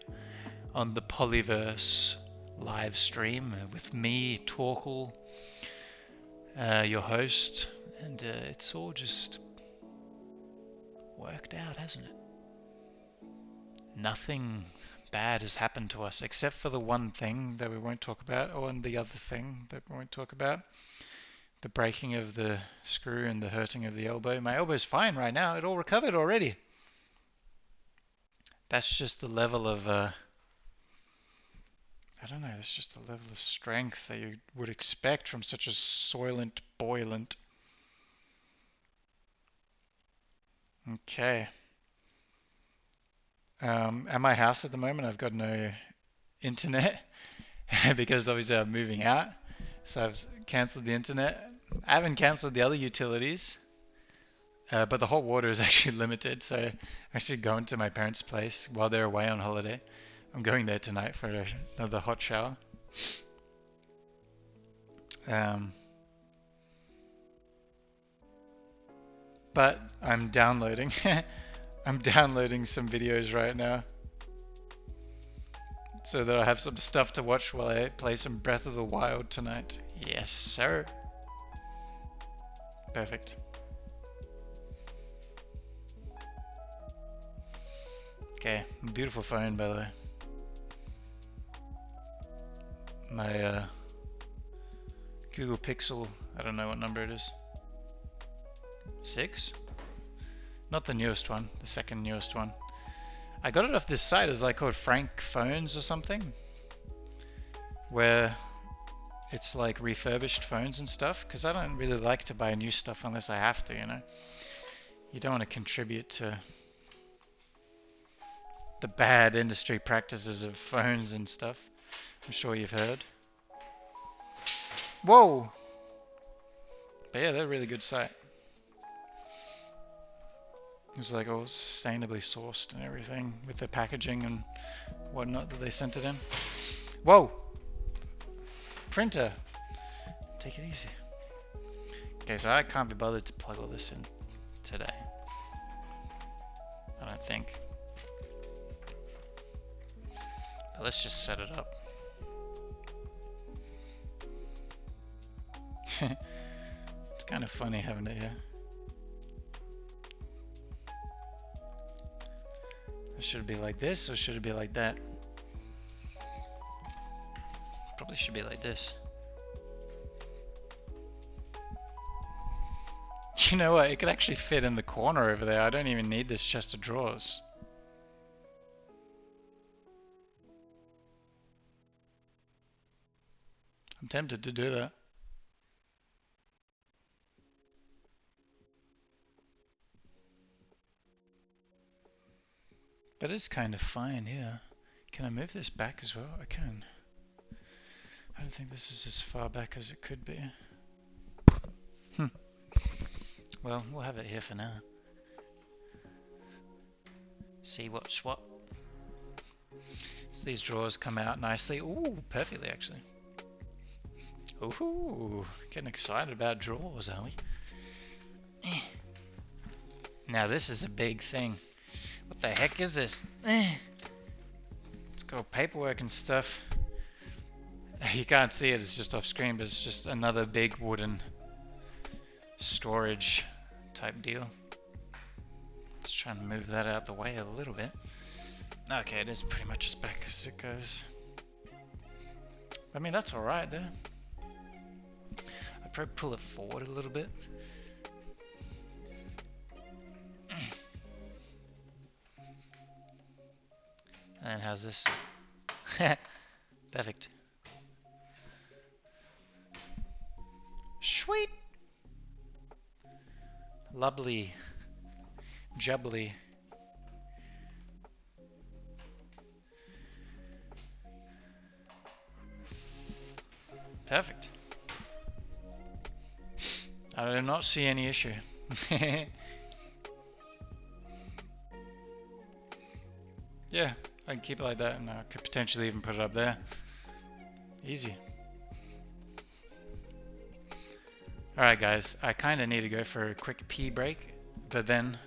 on the Pollyverse Livestream with me, Torkel, your host, and it's all just worked out, hasn't it? Nothing bad has happened to us except for the one thing that we won't talk about, or the other thing that we won't talk about. The breaking of the screw and the hurting of the elbow. My elbow's fine right now, it all recovered already. That's just the level of, I don't know, that's just the level of strength that you would expect from such a soylent boilant. Okay. At my house at the moment, I've got no internet because obviously I'm moving out. So I've cancelled the internet. I haven't cancelled the other utilities, but the hot water is actually limited. So I'm actually going to my parents' place while they're away on holiday. I'm going there tonight for another hot shower. But I'm downloading. I'm downloading some videos right now so that I have some stuff to watch while I play some Breath of the Wild tonight. Yes, sir. Perfect. Okay, beautiful phone, by the way. My Google Pixel, I don't know what number it is. 6? Not the newest one, the second newest one. I got it off this site, it's like called Frank Phones or something, where it's like refurbished phones and stuff, because I don't really like to buy new stuff unless I have to, you know. You don't want to contribute to the bad industry practices of phones and stuff. I'm sure you've heard. Whoa! But yeah, they're a really good site. It's like all sustainably sourced and everything with the packaging and whatnot that they sent it in. Whoa! Printer! Take it easy. Okay, so I can't be bothered to plug all this in today. I don't think. But let's just set it up. It's kind of funny having it here. Should it be like this or should it be like that? Probably should be like this. You know what? It could actually fit in the corner over there. I don't even need this chest of drawers. I'm tempted to do that. But it's kind of fine here. Can I move this back as well? I can. I don't think this is as far back as it could be. Well, we'll have it here for now. See what's what. So these drawers come out nicely. Ooh, perfectly actually. Ooh, getting excited about drawers, are we? Now this is a big thing. What the heck is this? It's got paperwork and stuff. You can't see it, it's just off screen, but it's just another big wooden storage type deal. Just trying to move that out the way a little bit. Okay, it is pretty much as back as it goes. I mean, that's alright there. I'd probably pull it forward a little bit. And then how's this? Perfect. Sweet. Lovely. Jubbly. Perfect. I do not see any issue. Yeah, I can keep it like that, and I could potentially even put it up there. Easy. Alright guys, I kinda need to go for a quick pee break, but then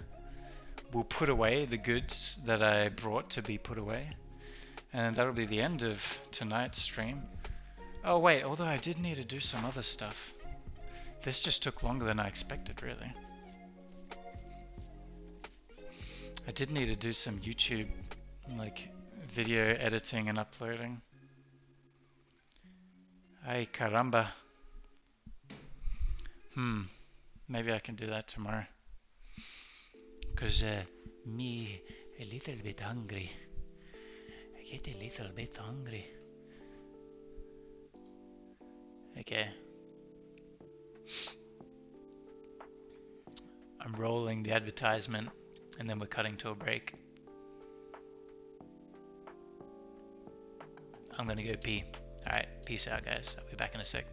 we'll put away the goods that I brought to be put away. And that'll be the end of tonight's stream. Oh wait, although I did need to do some other stuff. This just took longer than I expected, really. I did need to do some YouTube, like, video editing and uploading. Ay caramba. Maybe I can do that tomorrow. Because me a little bit hungry. I get a little bit hungry. Okay. I'm rolling the advertisement and then we're cutting to a break. I'm gonna go pee. Alright, peace out guys. I'll be back in a sec.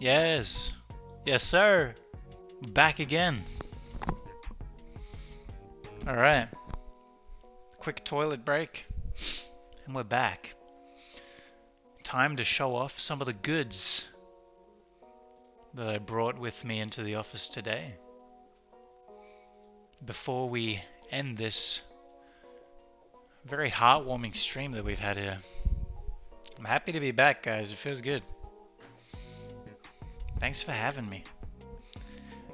Yes. Yes, sir. Back again. Alright. Quick toilet break. And we're back. Time to show off some of the goods that I brought with me into the office today. Before we end this very heartwarming stream that we've had here. I'm happy to be back, guys. It feels good. Thanks for having me.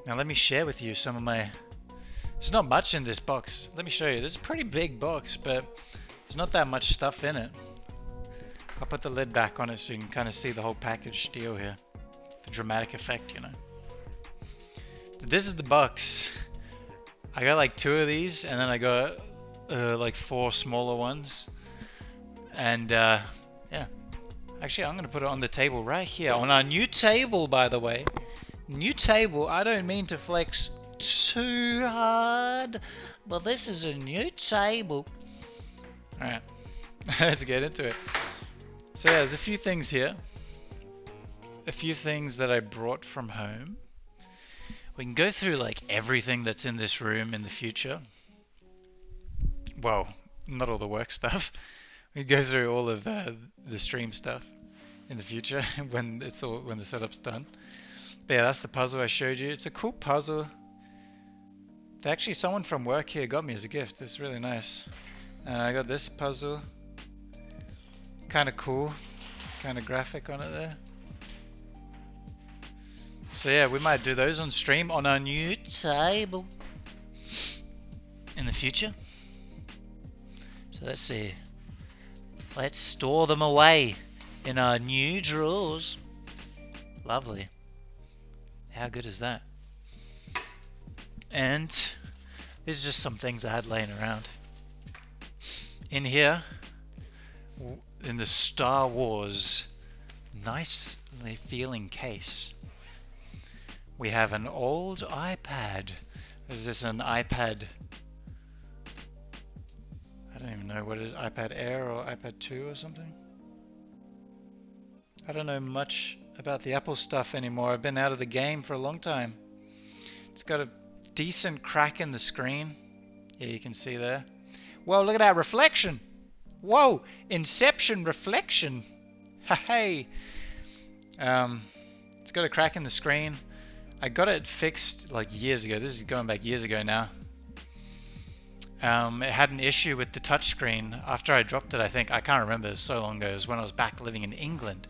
Now let me share with you some of my... There's not much in this box. Let me show you. This is a pretty big box, but there's not that much stuff in it. I'll put the lid back on it so you can kind of see the whole package deal here. The dramatic effect, you know. So this is the box. I got like 2 of these, and then I got like 4 smaller ones. And yeah. Actually, I'm going to put it on the table right here. On our new table, by the way. New table. I don't mean to flex too hard, but this is a new table. Alright. Let's get into it. So yeah, there's a few things here. A few things that I brought from home. We can go through like everything that's in this room in the future. Well, not all the work stuff. We go through all of the stream stuff in the future when the setup's done. But yeah, that's the puzzle I showed you. It's a cool puzzle. Actually, someone from work here got me as a gift. It's really nice. And I got this puzzle. Kind of cool. Kind of graphic on it there. So yeah, we might do those on stream on our new table in the future. So let's see. Let's store them away in our new drawers. Lovely. How good is that? And these are just some things I had laying around. In here, in the Star Wars nicely feeling case, we have an old iPad. Is this an iPad? I don't even know what it is, iPad Air or iPad 2 or something? I don't know much about the Apple stuff anymore. I've been out of the game for a long time. It's got a decent crack in the screen. Yeah, you can see there. Whoa, look at that reflection! Whoa, Inception reflection! Hey! It's got a crack in the screen. I got it fixed like years ago. This is going back years ago now. It had an issue with the touchscreen after I dropped it, I think. I can't remember, it was so long ago. It was when I was back living in England.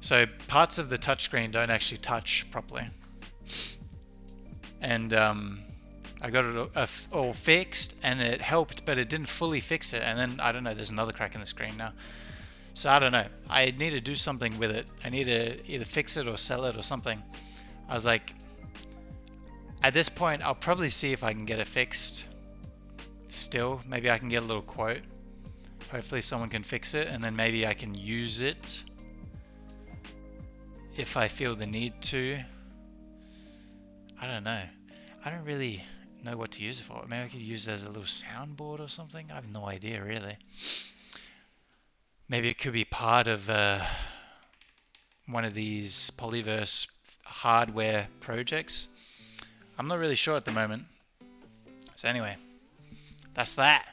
So parts of the touchscreen don't actually touch properly. And I got it all fixed and it helped, but it didn't fully fix it. And then, I don't know, there's another crack in the screen now. So I don't know. I need to do something with it. I need to either fix it or sell it or something. I was like, at this point, I'll probably see if I can get it fixed. Still, maybe I can get a little quote. Hopefully someone can fix it, and then maybe I can use it if I feel the need to. I don't know. I don't really know what to use it for. Maybe I could use it as a little soundboard or something. I have no idea really. Maybe it could be part of one of these Pollyverse hardware projects. I'm not really sure at the moment. So anyway, that's that.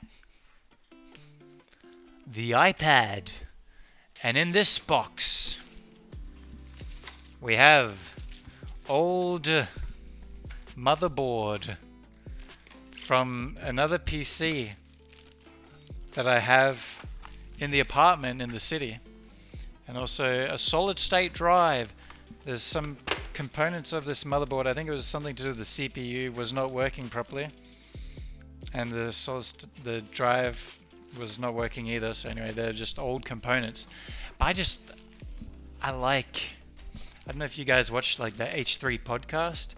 The iPad. And in this box, we have old motherboard from another PC that I have in the apartment in the city, and also a solid state drive. There's some components of this motherboard, I think it was something to do with the CPU, was not working properly, and the drive was not working either. So anyway, they're just old components. But I don't know if you guys watch like the H3 podcast.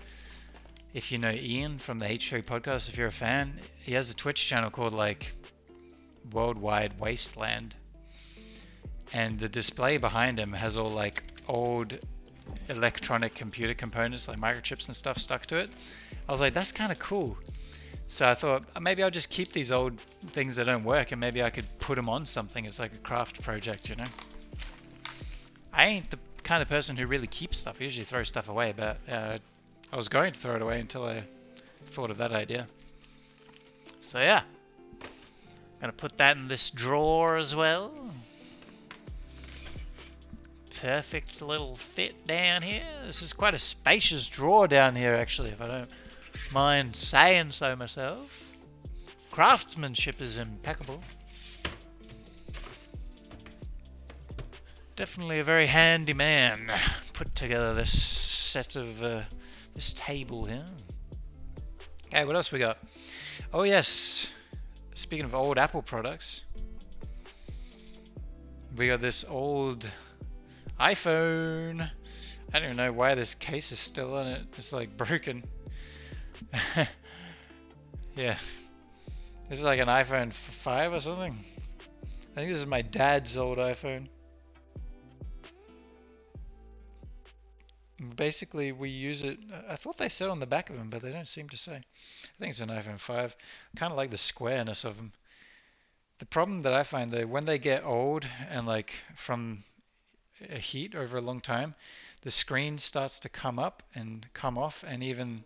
If you know Ian from the H3 podcast, if you're a fan, he has a Twitch channel called like Worldwide Wasteland, and the display behind him has all like old electronic computer components like microchips and stuff stuck to it. I was like, that's kind of cool. So I thought maybe I'll just keep these old things that don't work, and maybe I could put them on something. It's like a craft project, you know. I ain't the kind of person who really keeps stuff. I usually throw stuff away, but I was going to throw it away until I thought of that idea. So yeah, gonna put that in this drawer as well. Perfect little fit down here. This is quite a spacious drawer down here, actually, if I don't mind saying so myself. Craftsmanship is impeccable. Definitely a very handy man put together this set of this table here. Okay, what else we got? Oh yes, speaking of old Apple products, we got this old iPhone. I don't even know why this case is still on it. It's like broken. Yeah, this is like an iPhone 5 or something. I think this is my dad's old iPhone. Basically, we use it. I thought they said on the back of them, but they don't seem to say. I think it's an iPhone 5. Kind of like the squareness of them. The problem that I find though, when they get old and like from a heat over a long time, the screen starts to come up and come off, and even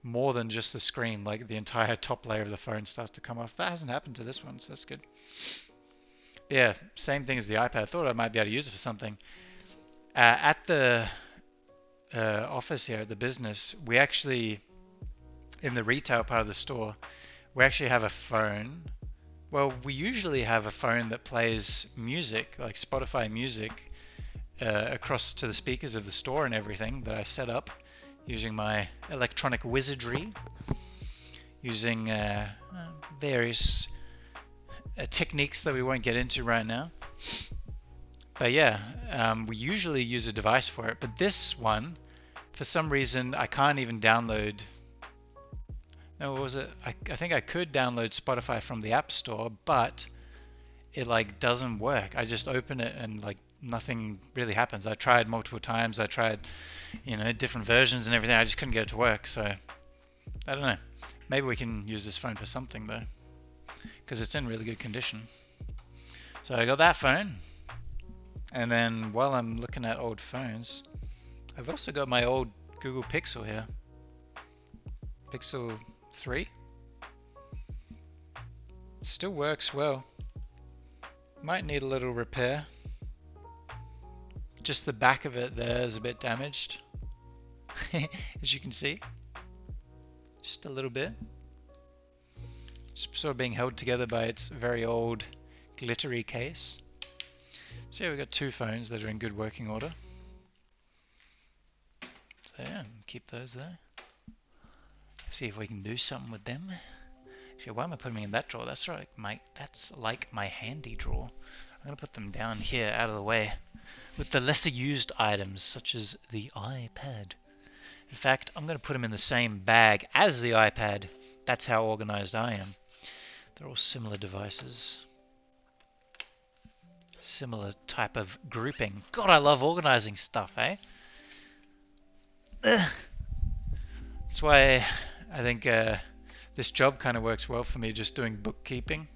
more than just the screen, like the entire top layer of the phone starts to come off. That hasn't happened to this one, so that's good. But yeah, same thing as the iPad. I thought I might be able to use it for something. At the office here at the business, we actually, in the retail part of the store, we actually have a phone. Well, we usually have a phone that plays music, like Spotify music, across to the speakers of the store and everything that I set up using my electronic wizardry, using various techniques that we won't get into right now. But yeah, we usually use a device for it, but this one, for some reason, I can't even download. No, what was it? I think I could download Spotify from the App Store, but it like doesn't work. I just open it and like nothing really happens. I tried multiple times. I tried, different versions and everything. I just couldn't get it to work. So I don't know. Maybe we can use this phone for something though, because it's in really good condition. So I got that phone. And then while I'm looking at old phones, I've also got my old Google Pixel here. Pixel 3. Still works well. Might need a little repair. Just the back of it there is a bit damaged. As you can see. Just a little bit. It's sort of being held together by its very old glittery case. So yeah, we've got two phones that are in good working order. So yeah, keep those there. See if we can do something with them. Actually, why am I putting them in that drawer? That's right, that's like my handy drawer. I'm gonna put them down here, out of the way, with the lesser used items, such as the iPad. In fact, I'm gonna put them in the same bag as the iPad. That's how organized I am. They're all similar devices. Similar type of grouping. God, I love organizing stuff, eh? Ugh. That's why I think this job kind of works well for me, just doing bookkeeping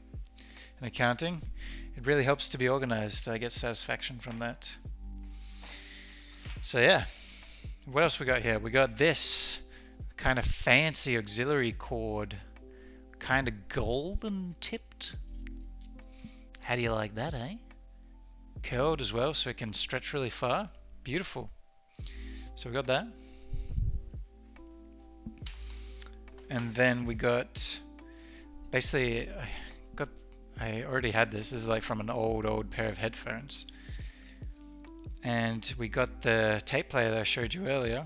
and accounting. It really helps to be organized. I get satisfaction from that. So yeah, what else we got here? We got this kind of fancy auxiliary cord, kind of golden tipped. How do you like that, eh? Curled as well, so it can stretch really far. Beautiful. So we got that. And then we got, basically, I already had this. This is like from an old pair of headphones. And we got the tape player that I showed you earlier.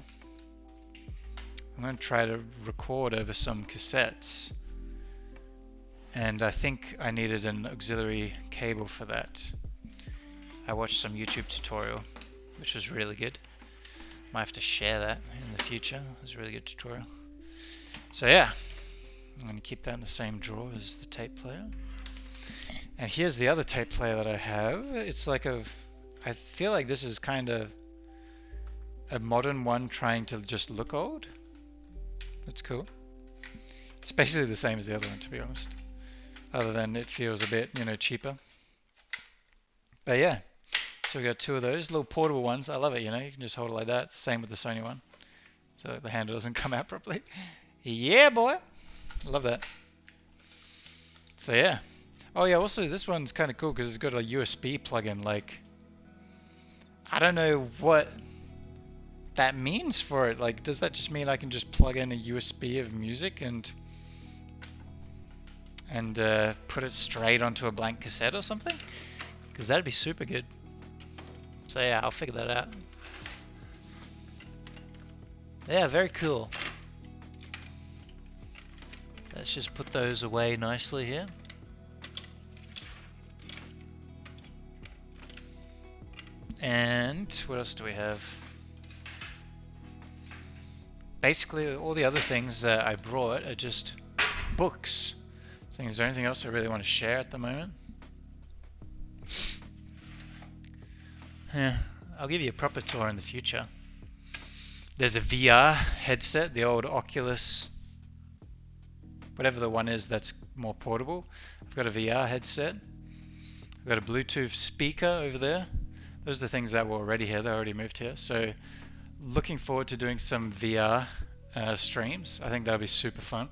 I'm going to try to record over some cassettes. And I think I needed an auxiliary cable for that. I watched some YouTube tutorial, which was really good. Might have to share that in the future. It was a really good tutorial. So yeah, I'm going to keep that in the same drawer as the tape player. And here's the other tape player that I have. It's like I feel like this is kind of a modern one trying to just look old. That's cool. It's basically the same as the other one, to be honest. Other than it feels a bit, cheaper. But yeah. So we got two of those little portable ones. I love it, you can just hold it like that. Same with the Sony one. So the handle doesn't come out properly. Yeah, boy. I love that. So yeah. Oh yeah, also this one's kind of cool because it's got a USB plug-in. Like, I don't know what that means for it. Like, does that just mean I can just plug in a USB of music and put it straight onto a blank cassette or something? Because that'd be super good. So yeah, I'll figure that out. Yeah, very cool. Let's just put those away nicely here. And what else do we have? Basically, all the other things that I brought are just books. So is there anything else I really want to share at the moment? Yeah, I'll give you a proper tour in the future. There's a VR headset, the old Oculus, whatever the one is that's more portable. I've got a VR headset. I've got a Bluetooth speaker over there. Those are the things that were already here. They already moved here. So looking forward to doing some VR streams. I think that'll be super fun.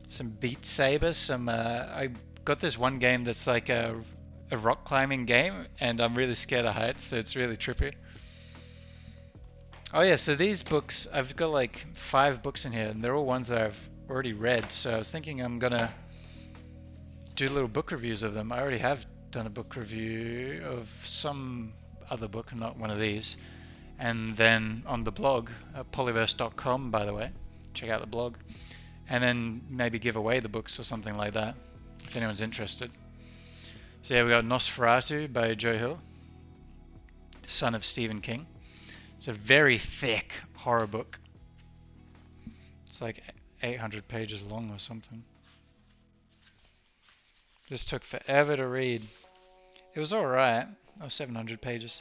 Some Beat Saber. I got this one game that's like a rock climbing game, and I'm really scared of heights, so it's really trippy. Oh yeah, so these books, I've got like 5 books in here, and they're all ones that I've already read, so I was thinking I'm gonna do little book reviews of them. I already have done a book review of some other book, not one of these, and then on the blog, pollyverse.com, by the way, check out the blog, and then maybe give away the books or something like that, if anyone's interested. So yeah, we got Nosferatu by Joe Hill, son of Stephen King. It's a very thick horror book. It's like 800 pages long or something. This took forever to read. It was alright. Oh, 700 pages.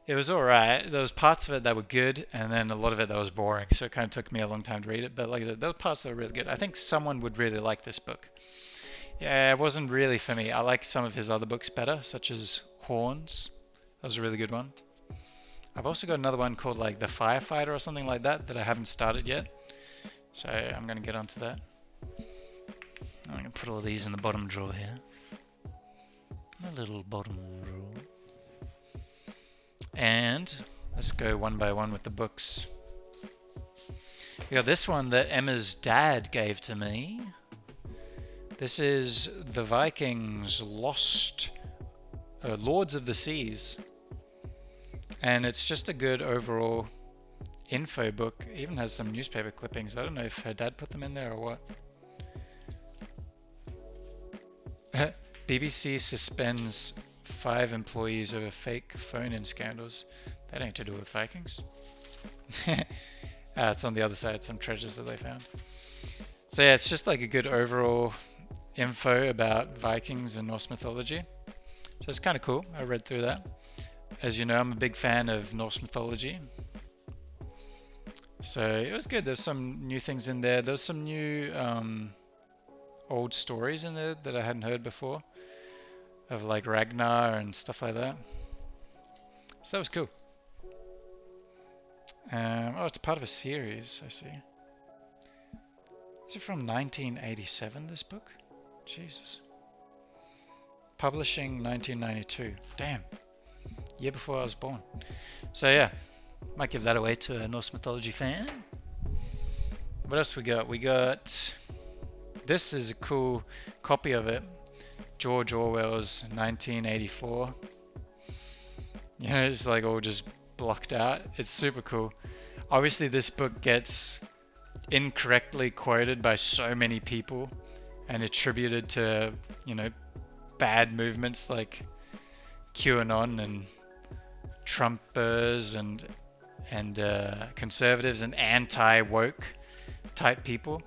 It was alright. There was parts of it that were good, and then a lot of it that was boring, so it kind of took me a long time to read it. But like I said, those parts that were really good. I think someone would really like this book. Yeah, it wasn't really for me. I like some of his other books better, such as Horns. That was a really good one. I've also got another one called like The Firefighter or something like that I haven't started yet. So I'm going to get onto that. I'm going to put all these in the bottom drawer here. My little bottom drawer. And let's go one by one with the books. We got this one that Emma's dad gave to me. This is The Vikings Lost, Lords of the Seas. And it's just a good overall info book. It even has some newspaper clippings. I don't know if her dad put them in there or what. BBC suspends 5 employees over fake phone-in scandals. That ain't to do with Vikings. It's on the other side, some treasures that they found. So yeah, it's just like a good overall info about Vikings and Norse mythology. So it's kind of cool. I read through that. As you know, I'm a big fan of Norse mythology. So it was good. There's some new things in there. There's some new old stories in there that I hadn't heard before. Of like Ragnar and stuff like that. So that was cool. Oh, it's part of a series, I see. Is it from 1987, this book? Jesus. Publishing 1992. Damn. Year before I was born. So yeah, might give that away to a Norse mythology fan. What else we got? We got, this is a cool copy of it. George Orwell's 1984. You know, it's like all just blocked out. It's super cool. Obviously this book gets incorrectly quoted by so many people and attributed to, you know, bad movements like QAnon and Trumpers and conservatives and anti-woke type people.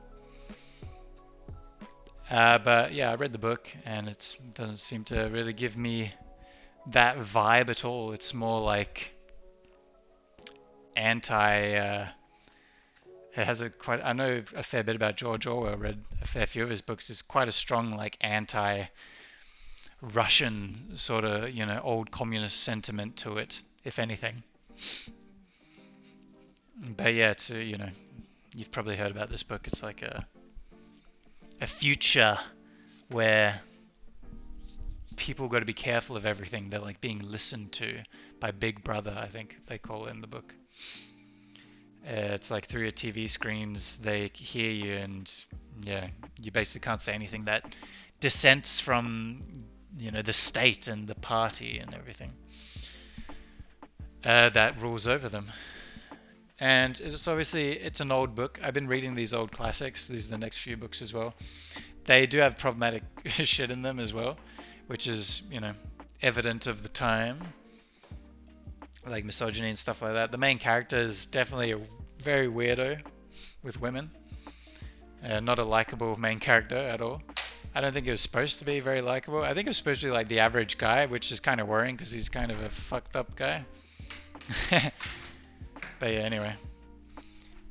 But yeah, I read the book and it doesn't seem to really give me that vibe at all. It's more like anti. It has I know a fair bit about George Orwell. Read a fair few of his books. It's quite a strong like anti-Russian sort of, you know, old communist sentiment to it, if anything. But yeah, it's you know, you've probably heard about this book. It's like a future where people got to be careful of everything. They're like being listened to by Big Brother, I think they call it in the book. It's like through your TV screens, they hear you, and yeah, you basically can't say anything that dissents from, you know, the state and the party and everything that rules over them. And it's obviously, it's an old book. I've been reading these old classics. These are the next few books as well. They do have problematic shit in them as well, which is, you know, evident of the time, like misogyny and stuff like that. The main character is definitely a very weirdo with women. Not a likable main character at all. I don't think it was supposed to be very likable. I think it was supposed to be like the average guy, which is kind of worrying because he's kind of a fucked up guy. But yeah, anyway.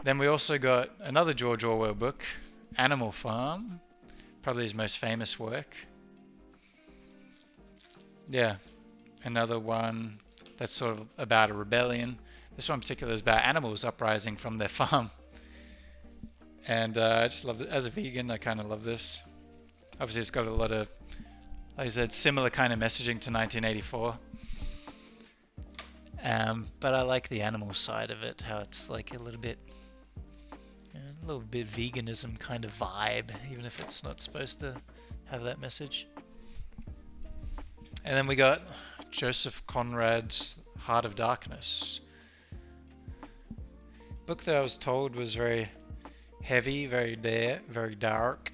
Then we also got another George Orwell book, Animal Farm, probably his most famous work. Yeah, another one that's sort of about a rebellion. This one in particular is about animals uprising from their farm. And I just love it. As a vegan, I kind of love this. Obviously, it's got a lot of, like I said, similar kind of messaging to 1984. But I like the animal side of it, how it's like a little bit veganism kind of vibe, even if it's not supposed to have that message. And then we got Joseph Conrad's Heart of Darkness. Book that I was told was very heavy, very dark.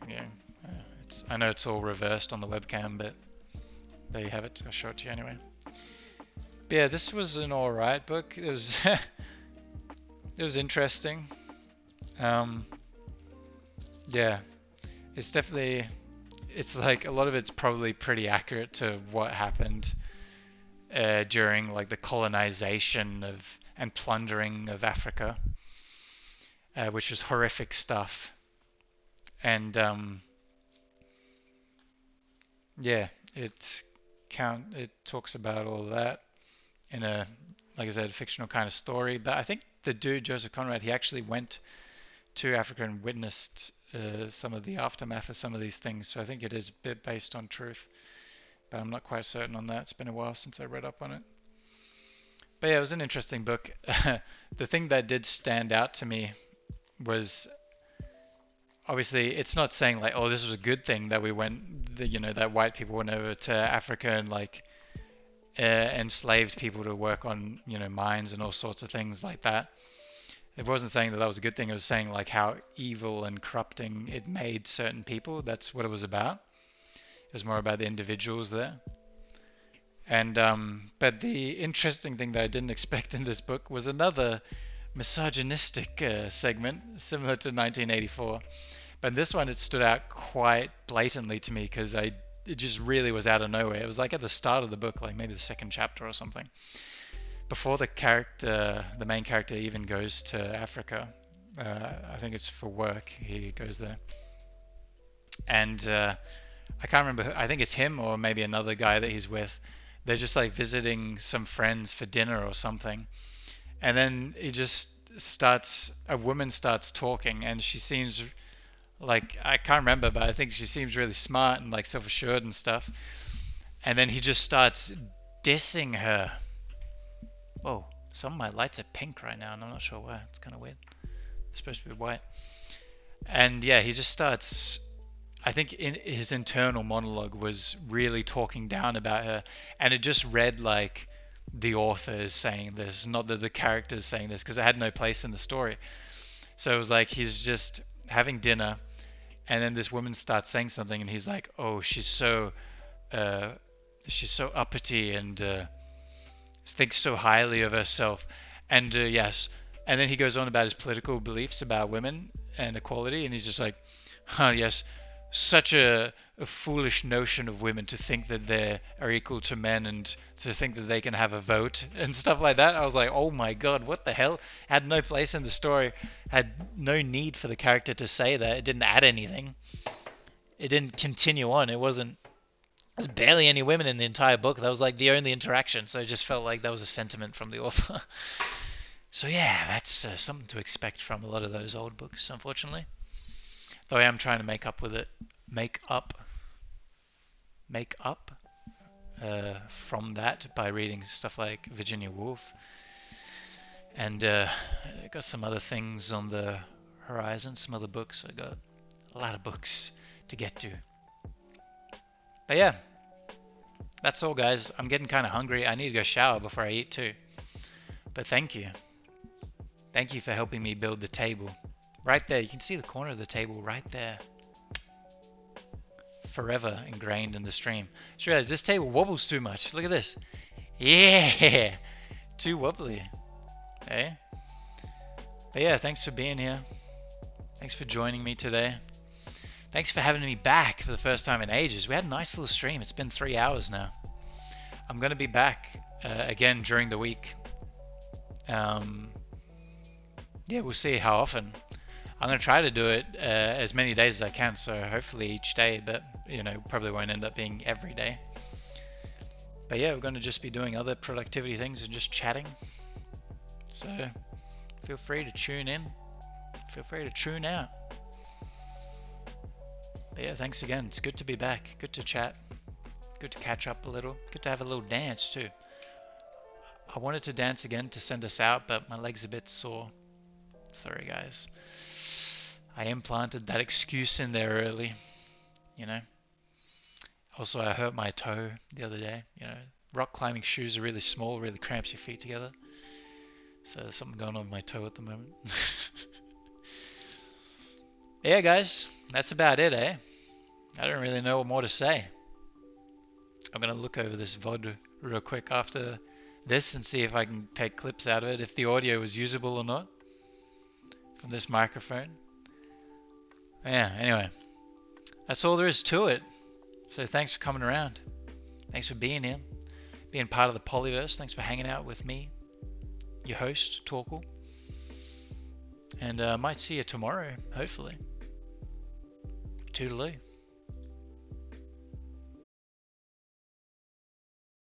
Yeah, I know it's all reversed on the webcam, but there you have it. I'll show it to you anyway. But yeah, this was an alright book. It was it was interesting. Yeah, it's definitely, it's like a lot of it's probably pretty accurate to what happened during like the colonization of and plundering of Africa, which was horrific stuff. And yeah, it talks about all of that in a, like I said, fictional kind of story. But I think the dude Joseph Conrad, he actually went to Africa and witnessed some of the aftermath of some of these things. So I think it is a bit based on truth, but I'm not quite certain on that. It's been a while since I read up on it. But yeah, it was an interesting book. The thing that did stand out to me was, obviously, it's not saying like, oh, this was a good thing that we went, you know, that white people went over to Africa and like enslaved people to work on, you know, mines and all sorts of things like that. It wasn't saying that that was a good thing. It was saying like how evil and corrupting it made certain people. That's what it was about. It was more about the individuals there. And but the interesting thing that I didn't expect in this book was another misogynistic segment similar to 1984. But in this one, it stood out quite blatantly to me because it just really was out of nowhere. It was like at the start of the book, like maybe the second chapter or something, before the main character even goes to Africa. I think it's for work. He goes there, and I can't remember. I think it's him or maybe another guy that he's with. They're just like visiting some friends for dinner or something, and then a woman starts talking, and she seems like, I can't remember, but I think she seems really smart and like self-assured and stuff. And then he just starts dissing her. Whoa, some of my lights are pink right now and I'm not sure why. It's kind of weird. supposed to be white. And yeah, he just starts, I think in his internal monologue was really talking down about her, and it just read like the author is saying this, not that the character is saying this, because it had no place in the story. So it was like he's just having dinner, and then this woman starts saying something, and he's like, "Oh, she's so uppity and thinks so highly of herself," and yes, and then he goes on about his political beliefs about women and equality, and he's just like, "Huh, yes, such a foolish notion of women to think that they are equal to men and to think that they can have a vote," and stuff like that. I was like, oh my god, what the hell? Had no place in the story, had no need for the character to say that. It didn't add anything. It didn't continue on. There's barely any women in the entire book. That was like the only interaction, so it just felt like that was a sentiment from the author. So yeah, that's something to expect from a lot of those old books, unfortunately. Though I am trying to make up from that by reading stuff like Virginia Woolf, and I got some other things on the horizon, some other books. I got a lot of books to get to. But yeah, that's all, guys. I'm getting kind of hungry. I need to go shower before I eat too. But thank you. Thank you for helping me build the table. Right there, you can see the corner of the table right there. Forever ingrained in the stream. Just realized this table wobbles too much. Look at this. Yeah! Too wobbly. Hey? But yeah, thanks for being here. Thanks for joining me today. Thanks for having me back for the first time in ages. We had a nice little stream. It's been 3 hours now. I'm going to be back again during the week. Yeah, we'll see how often. I'm going to try to do it as many days as I can, so hopefully each day, but you know, probably won't end up being every day. But yeah, we're going to just be doing other productivity things and just chatting. So feel free to tune in. Feel free to tune out. But yeah, thanks again. It's good to be back. Good to chat. Good to catch up a little. Good to have a little dance too. I wanted to dance again to send us out, but my leg's a bit sore. Sorry, guys. I implanted that excuse in there early, you know. Also, I hurt my toe the other day. You know, rock climbing shoes are really small, really cramps your feet together. So there's something going on with my toe at the moment. Yeah, guys, that's about it, eh? I don't really know what more to say. I'm going to look over this VOD real quick after this and see if I can take clips out of it, if the audio was usable or not from this microphone. Yeah, anyway, that's all there is to it. So thanks for coming around. Thanks for being here, being part of the Pollyverse. Thanks for hanging out with me, your host, Torkel. And I might see you tomorrow, hopefully. Toodaloo.